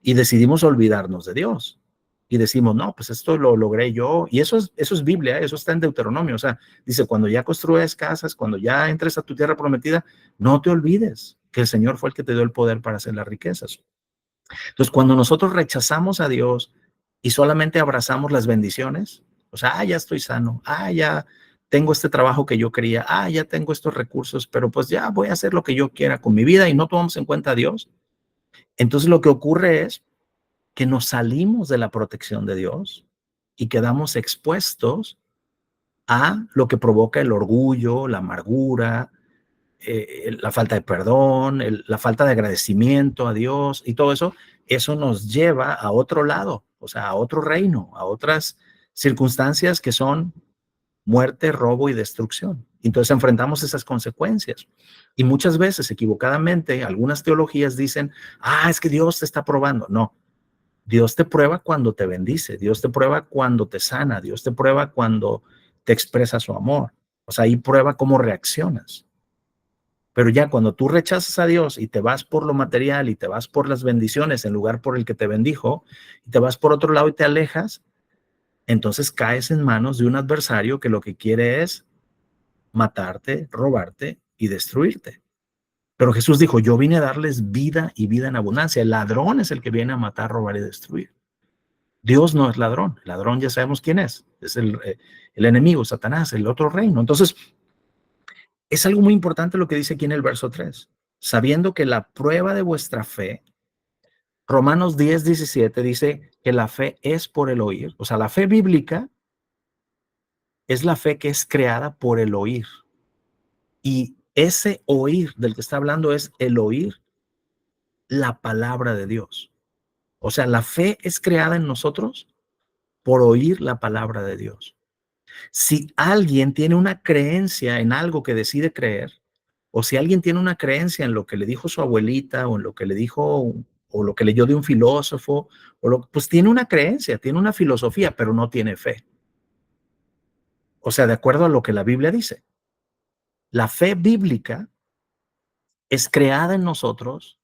y decidimos olvidarnos de Dios y decimos, no, pues esto lo logré yo. Y eso es Biblia, eso está en Deuteronomio. O sea, dice, cuando ya construyas casas, cuando ya entres a tu tierra prometida, no te olvides que el Señor fue el que te dio el poder para hacer las riquezas. Entonces, cuando nosotros rechazamos a Dios y solamente abrazamos las bendiciones, o sea, ya estoy sano, ya tengo este trabajo que yo quería, ya tengo estos recursos, pero pues ya voy a hacer lo que yo quiera con mi vida y no tomamos en cuenta a Dios. Entonces lo que ocurre es que nos salimos de la protección de Dios y quedamos expuestos a lo que provoca el orgullo, la amargura, la falta de perdón, la falta de agradecimiento a Dios y todo eso, eso nos lleva a otro lado, o sea, a otro reino, a otras circunstancias que son muerte, robo y destrucción. Entonces enfrentamos esas consecuencias. Y muchas veces, equivocadamente, algunas teologías dicen, es que Dios te está probando. No, Dios te prueba cuando te bendice, Dios te prueba cuando te sana, Dios te prueba cuando te expresa su amor. O sea, ahí prueba cómo reaccionas. Pero ya cuando tú rechazas a Dios y te vas por lo material y te vas por las bendiciones en lugar por el que te bendijo, y te vas por otro lado y te alejas, entonces caes en manos de un adversario que lo que quiere es matarte, robarte y destruirte. Pero Jesús dijo, yo vine a darles vida y vida en abundancia. El ladrón es el que viene a matar, robar y destruir. Dios no es ladrón. El ladrón ya sabemos quién es. Es el enemigo, Satanás, el otro reino. Entonces, es algo muy importante lo que dice aquí en el verso 3. Sabiendo que la prueba de vuestra fe, Romanos 10:17 dice que la fe es por el oír. O sea, la fe bíblica es la fe que es creada por el oír. Y ese oír del que está hablando es el oír la palabra de Dios. O sea, la fe es creada en nosotros por oír la palabra de Dios. Si alguien tiene una creencia en algo que decide creer, o si alguien tiene una creencia en lo que le dijo su abuelita, o en lo que le dijo, o lo que leyó de un filósofo, pues tiene una creencia, tiene una filosofía, pero no tiene fe. O sea, de acuerdo a lo que la Biblia dice. La fe bíblica es creada en nosotros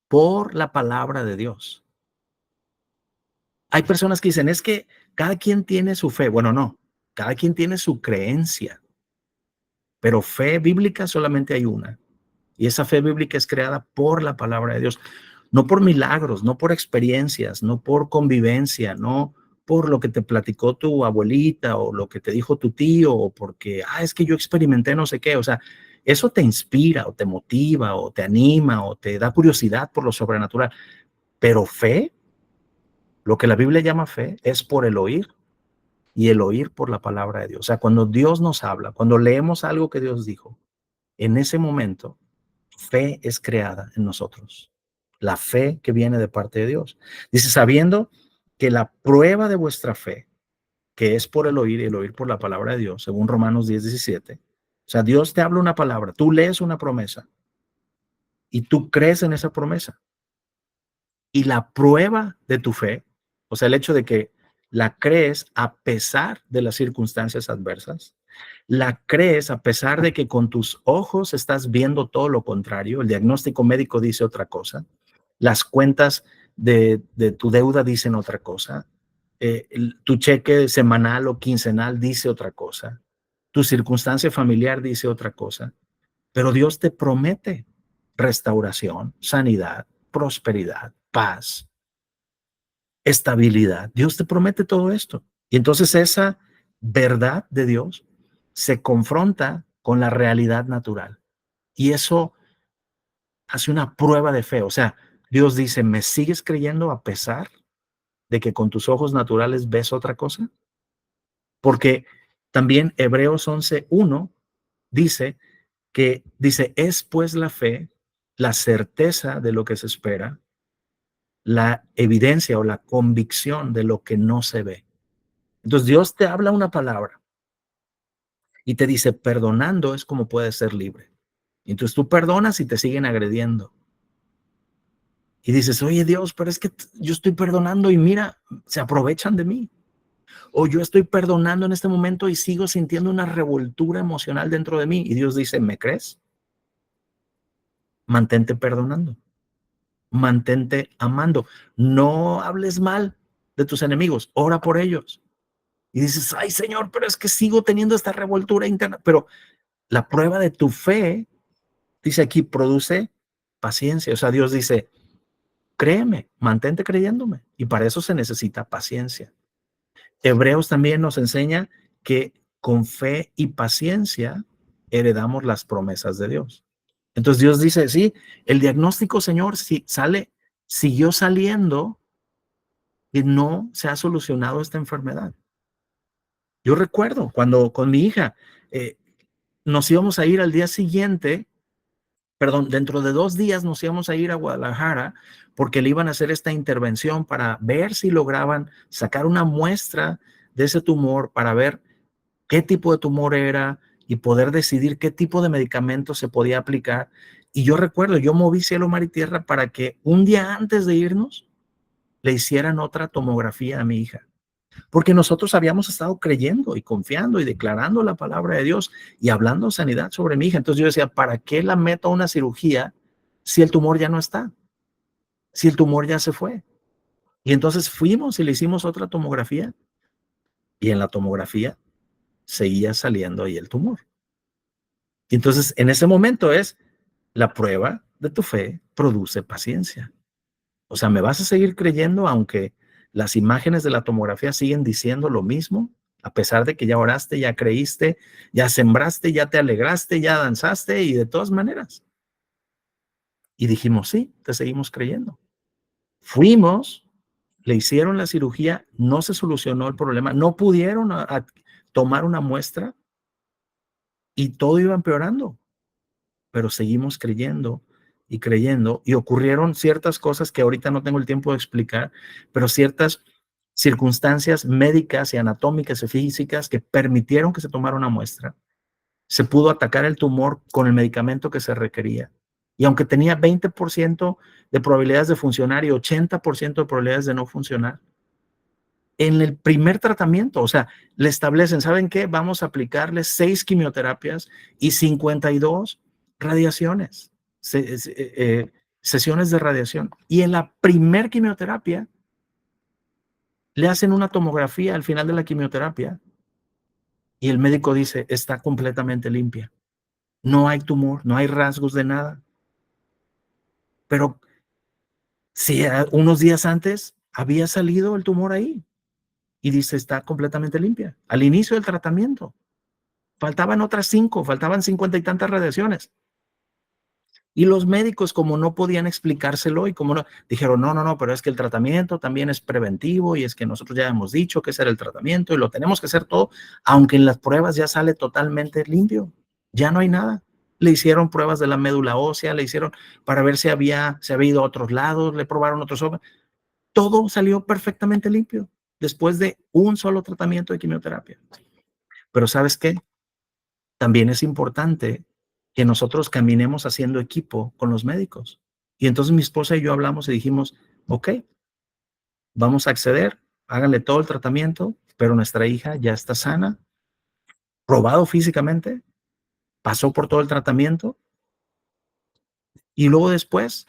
por la palabra de Dios. Hay personas que dicen, es que cada quien tiene su fe. Bueno, no, cada quien tiene su creencia, pero fe bíblica solamente hay una. Y esa fe bíblica es creada por la palabra de Dios, no por milagros, no por experiencias, no por convivencia, no por lo que te platicó tu abuelita o lo que te dijo tu tío o porque, es que yo experimenté no sé qué. O sea, eso te inspira o te motiva o te anima o te da curiosidad por lo sobrenatural. Pero fe, lo que la Biblia llama fe, es por el oír y el oír por la palabra de Dios. O sea, cuando Dios nos habla, cuando leemos algo que Dios dijo, en ese momento, fe es creada en nosotros. La fe que viene de parte de Dios. Dice, sabiendo que la prueba de vuestra fe, que es por el oír y el oír por la palabra de Dios, según Romanos 10:17. O sea, Dios te habla una palabra, tú lees una promesa y tú crees en esa promesa. Y la prueba de tu fe, o sea, el hecho de que la crees a pesar de las circunstancias adversas, la crees a pesar de que con tus ojos estás viendo todo lo contrario, el diagnóstico médico dice otra cosa, las cuentas de tu deuda dicen otra cosa, tu cheque semanal o quincenal dice otra cosa, tu circunstancia familiar dice otra cosa. Pero Dios te promete restauración, sanidad, prosperidad, paz, estabilidad. Dios te promete todo esto. Y entonces esa verdad de Dios se confronta con la realidad natural. Y eso hace una prueba de fe. O sea, Dios dice, ¿me sigues creyendo a pesar de que con tus ojos naturales ves otra cosa? Porque también Hebreos 11:1 dice, es pues la fe, la certeza de lo que se espera, la evidencia o la convicción de lo que no se ve. Entonces Dios te habla una palabra y te dice, perdonando es como puedes ser libre. Y entonces tú perdonas y te siguen agrediendo. Y dices, oye Dios, pero es que yo estoy perdonando y mira, se aprovechan de mí. O yo estoy perdonando en este momento y sigo sintiendo una revoltura emocional dentro de mí. Y Dios dice, ¿me crees? Mantente perdonando. Mantente amando. No hables mal de tus enemigos. Ora por ellos. Y dices, ay Señor, pero es que sigo teniendo esta revoltura interna. Pero la prueba de tu fe, dice aquí, produce paciencia. O sea, Dios dice, créeme, mantente creyéndome. Y para eso se necesita paciencia. Hebreos también nos enseña que con fe y paciencia heredamos las promesas de Dios. Entonces Dios dice, sí, el diagnóstico, Señor, si siguió saliendo y no se ha solucionado esta enfermedad. Yo recuerdo cuando con mi hija nos íbamos a ir al día siguiente, perdón, dentro de 2 días nos íbamos a ir a Guadalajara porque le iban a hacer esta intervención para ver si lograban sacar una muestra de ese tumor para ver qué tipo de tumor era y poder decidir qué tipo de medicamento se podía aplicar. Y yo recuerdo, yo moví cielo, mar y tierra para que un día antes de irnos le hicieran otra tomografía a mi hija. Porque nosotros habíamos estado creyendo y confiando y declarando la palabra de Dios y hablando sanidad sobre mi hija. Entonces yo decía, ¿para qué la meto a una cirugía si el tumor ya no está? Si el tumor ya se fue. Y entonces fuimos y le hicimos otra tomografía y en la tomografía seguía saliendo ahí el tumor. Y entonces en ese momento es la prueba de tu fe produce paciencia. O sea, ¿me vas a seguir creyendo aunque las imágenes de la tomografía siguen diciendo lo mismo? A pesar de que ya oraste, ya creíste, ya sembraste, ya te alegraste, ya danzaste y de todas maneras. Y dijimos, sí, te seguimos creyendo. Fuimos, le hicieron la cirugía, no se solucionó el problema, no pudieron a tomar una muestra y todo iba empeorando. Pero seguimos creyendo y ocurrieron ciertas cosas que ahorita no tengo el tiempo de explicar, pero ciertas circunstancias médicas y anatómicas y físicas que permitieron que se tomara una muestra. Se pudo atacar el tumor con el medicamento que se requería. Y aunque tenía 20% de probabilidades de funcionar y 80% de probabilidades de no funcionar, en el primer tratamiento, o sea, le establecen, ¿saben qué? Vamos a aplicarle 6 quimioterapias y 52 radiaciones, sesiones de radiación. Y en la primer quimioterapia, le hacen una tomografía al final de la quimioterapia y el médico dice, está completamente limpia. No hay tumor, no hay rasgos de nada. Pero si unos días antes había salido el tumor ahí y dice, está completamente limpia. Al inicio del tratamiento. Faltaban otras 5, faltaban 50 y tantas radiaciones. Y los médicos, como no podían explicárselo y como no, dijeron, no, no, no, pero es que el tratamiento también es preventivo y es que nosotros ya hemos dicho que ese era el tratamiento y lo tenemos que hacer todo, aunque en las pruebas ya sale totalmente limpio, ya no hay nada. Le hicieron pruebas de la médula ósea, le hicieron para ver si se había ido a otros lados, le probaron otros órganos. Todo salió perfectamente limpio después de un solo tratamiento de quimioterapia. Pero ¿sabes qué? También es importante que nosotros caminemos haciendo equipo con los médicos. Y entonces mi esposa y yo hablamos y dijimos, ok, vamos a acceder, háganle todo el tratamiento, pero nuestra hija ya está sana, probado físicamente, pasó por todo el tratamiento y luego después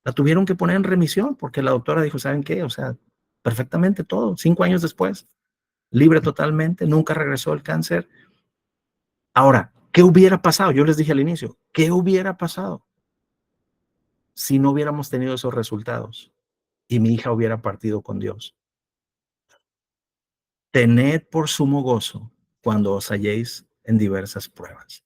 la tuvieron que poner en remisión porque la doctora dijo, ¿saben qué? O sea, perfectamente todo, 5 años después, libre totalmente, nunca regresó el cáncer. Ahora, ¿Qué hubiera pasado? Yo les dije al inicio, ¿qué hubiera pasado si no hubiéramos tenido esos resultados y mi hija hubiera partido con Dios? Tened por sumo gozo cuando os halléis en diversas pruebas.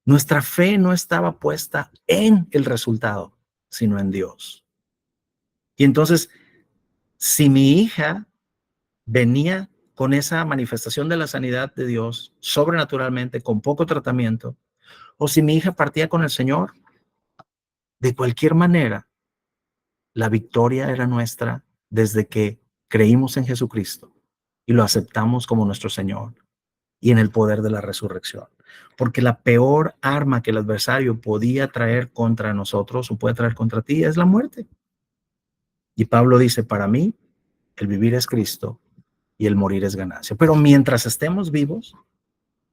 Nuestra fe no estaba puesta en el resultado, sino en Dios. Y entonces, si mi hija venía con esa manifestación de la sanidad de Dios sobrenaturalmente, con poco tratamiento, o si mi hija partía con el Señor, de cualquier manera, la victoria era nuestra desde que creímos en Jesucristo y lo aceptamos como nuestro Señor y en el poder de la resurrección. Porque la peor arma que el adversario podía traer contra nosotros o puede traer contra ti es la muerte. Y Pablo dice, para mí, el vivir es Cristo y el morir es ganancia. Pero mientras estemos vivos,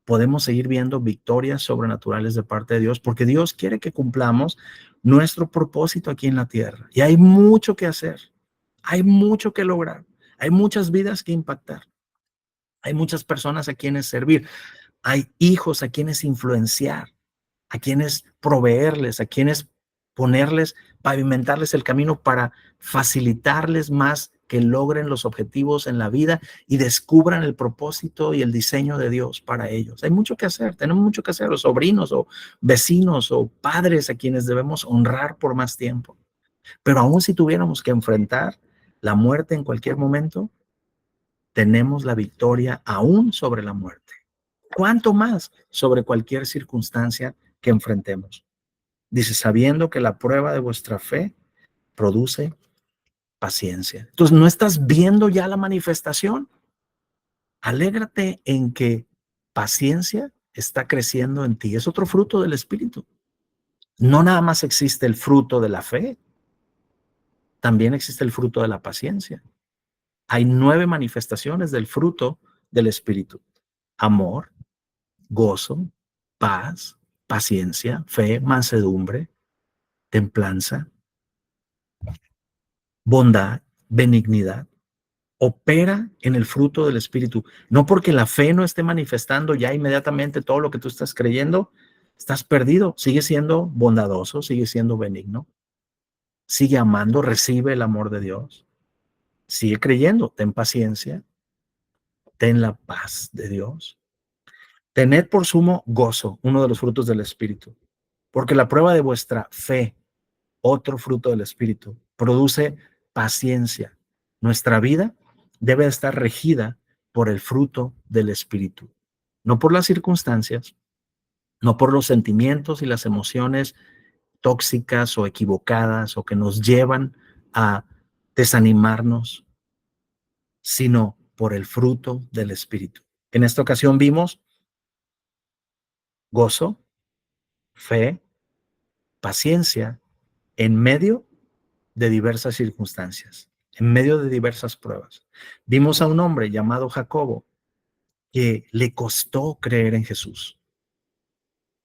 podemos seguir viendo victorias sobrenaturales de parte de Dios, porque Dios quiere que cumplamos nuestro propósito aquí en la tierra. Y hay mucho que hacer, hay mucho que lograr, hay muchas vidas que impactar, hay muchas personas a quienes servir, hay hijos a quienes influenciar, a quienes proveerles, a quienes ponerles, pavimentarles el camino para facilitarles más que logren los objetivos en la vida y descubran el propósito y el diseño de Dios para ellos. Hay mucho que hacer, tenemos mucho que hacer, los sobrinos o vecinos o padres a quienes debemos honrar por más tiempo. Pero aún si tuviéramos que enfrentar la muerte en cualquier momento, tenemos la victoria aún sobre la muerte. ¿Cuánto más sobre cualquier circunstancia que enfrentemos? Dice, sabiendo que la prueba de vuestra fe produce paciencia. Entonces, ¿no estás viendo ya la manifestación? Alégrate en que paciencia está creciendo en ti. Es otro fruto del Espíritu. No nada más existe el fruto de la fe, también existe el fruto de la paciencia. Hay 9 manifestaciones del fruto del Espíritu. Amor, gozo, paz, paciencia, fe, mansedumbre, templanza, bondad, benignidad. Opera en el fruto del Espíritu. No porque la fe no esté manifestando ya inmediatamente todo lo que tú estás creyendo, estás perdido. Sigue siendo bondadoso, sigue siendo benigno, sigue amando, recibe el amor de Dios, sigue creyendo, ten paciencia, ten la paz de Dios. Tened por sumo gozo, uno de los frutos del Espíritu, porque la prueba de vuestra fe, otro fruto del Espíritu, produce paciencia. Nuestra vida debe estar regida por el fruto del Espíritu, no por las circunstancias, no por los sentimientos y las emociones tóxicas o equivocadas o que nos llevan a desanimarnos, sino por el fruto del Espíritu. En esta ocasión vimos gozo, fe, paciencia en medio de diversas circunstancias, en medio de diversas pruebas. Vimos a un hombre llamado Jacobo que le costó creer en Jesús,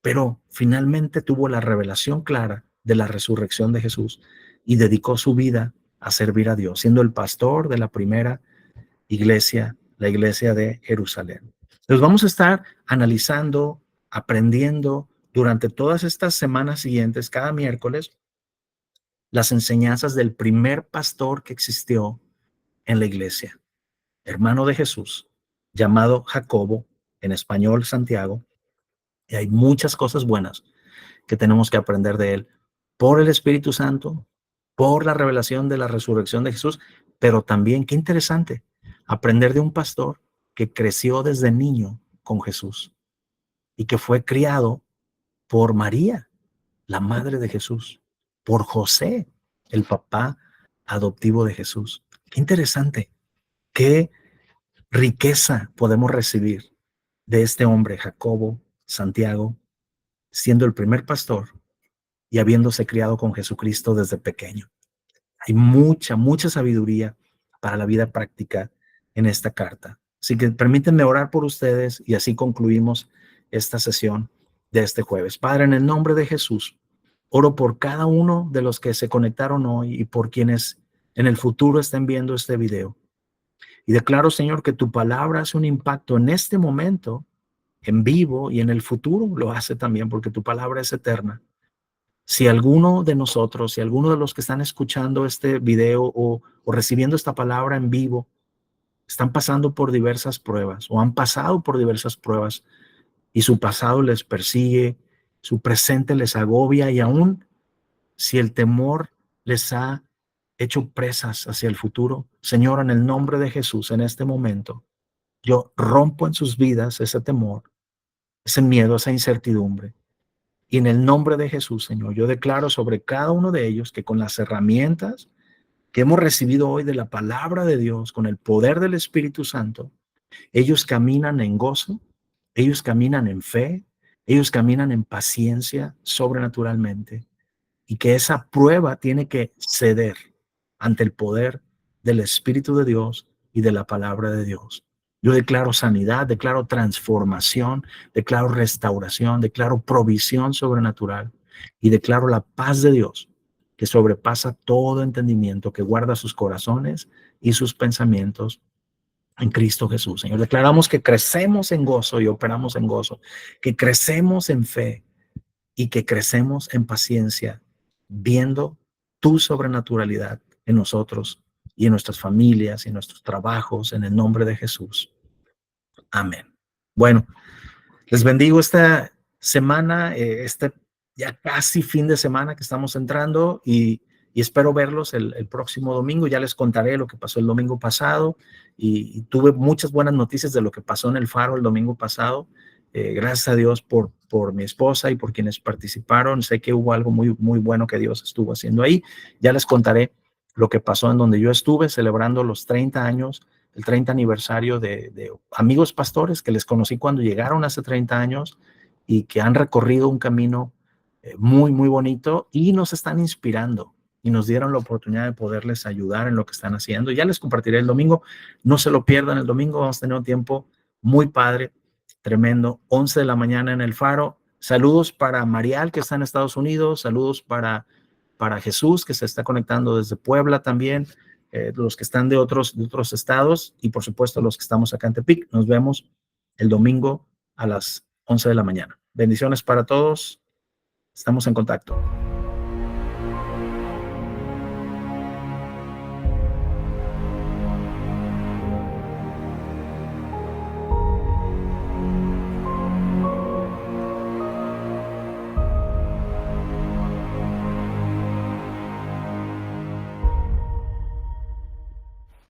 pero finalmente tuvo la revelación clara de la resurrección de Jesús y dedicó su vida a servir a Dios, siendo el pastor de la primera iglesia, la iglesia de Jerusalén. Entonces vamos a estar analizando, aprendiendo durante todas estas semanas siguientes, cada miércoles, las enseñanzas del primer pastor que existió en la iglesia, hermano de Jesús, llamado Jacobo, en español Santiago, y hay muchas cosas buenas que tenemos que aprender de él por el Espíritu Santo, por la revelación de la resurrección de Jesús, pero también, qué interesante, aprender de un pastor que creció desde niño con Jesús y que fue criado por María, la madre de Jesús, por José, el papá adoptivo de Jesús. Qué interesante, qué riqueza podemos recibir de este hombre, Jacobo, Santiago, siendo el primer pastor y habiéndose criado con Jesucristo desde pequeño. Hay mucha sabiduría para la vida práctica en esta carta. Así que permítanme orar por ustedes y así concluimos esta sesión de este jueves. Padre, en el nombre de Jesús, oro por cada uno de los que se conectaron hoy y por quienes en el futuro estén viendo este video. Y declaro, Señor, que tu palabra hace un impacto en este momento en vivo y en el futuro lo hace también, porque tu palabra es eterna. Si alguno de nosotros, si alguno de los que están escuchando este video o recibiendo esta palabra en vivo, están pasando por diversas pruebas o han pasado por diversas pruebas y su pasado les persigue, su presente les agobia y aún si el temor les ha hecho presas hacia el futuro, Señor, en el nombre de Jesús, en este momento, yo rompo en sus vidas ese temor, ese miedo, esa incertidumbre. Y en el nombre de Jesús, Señor, yo declaro sobre cada uno de ellos que con las herramientas que hemos recibido hoy de la palabra de Dios, con el poder del Espíritu Santo, ellos caminan en gozo, ellos caminan en fe, ellos caminan en paciencia sobrenaturalmente, y que esa prueba tiene que ceder ante el poder del Espíritu de Dios y de la palabra de Dios. Yo declaro sanidad, declaro transformación, declaro restauración, declaro provisión sobrenatural y declaro la paz de Dios que sobrepasa todo entendimiento, que guarda sus corazones y sus pensamientos en Cristo Jesús. Señor, declaramos que crecemos en gozo y operamos en gozo, que crecemos en fe y que crecemos en paciencia, viendo tu sobrenaturalidad en nosotros y en nuestras familias y en nuestros trabajos, en el nombre de Jesús. Amén. Bueno, les bendigo esta semana, este ya casi fin de semana que estamos entrando y espero verlos el próximo domingo. Ya les contaré lo que pasó el domingo pasado y tuve muchas buenas noticias de lo que pasó en el Faro el domingo pasado. Gracias a Dios por mi esposa y por quienes participaron. Sé que hubo algo muy, muy bueno que Dios estuvo haciendo ahí. Ya les contaré lo que pasó en donde yo estuve celebrando los 30 años, el 30 aniversario de amigos pastores que les conocí cuando llegaron hace 30 años y que han recorrido un camino muy, muy bonito y nos están inspirando y nos dieron la oportunidad de poderles ayudar en lo que están haciendo. Ya les compartiré el domingo, no se lo pierdan el domingo, vamos a tener un tiempo muy padre, tremendo, 11 de la mañana en el Faro. Saludos para Marial, que está en Estados Unidos, saludos para Jesús, que se está conectando desde Puebla también, los que están de otros estados y por supuesto los que estamos acá en Tepic. Nos vemos el domingo a las 11 de la mañana. Bendiciones para todos. Estamos en contacto.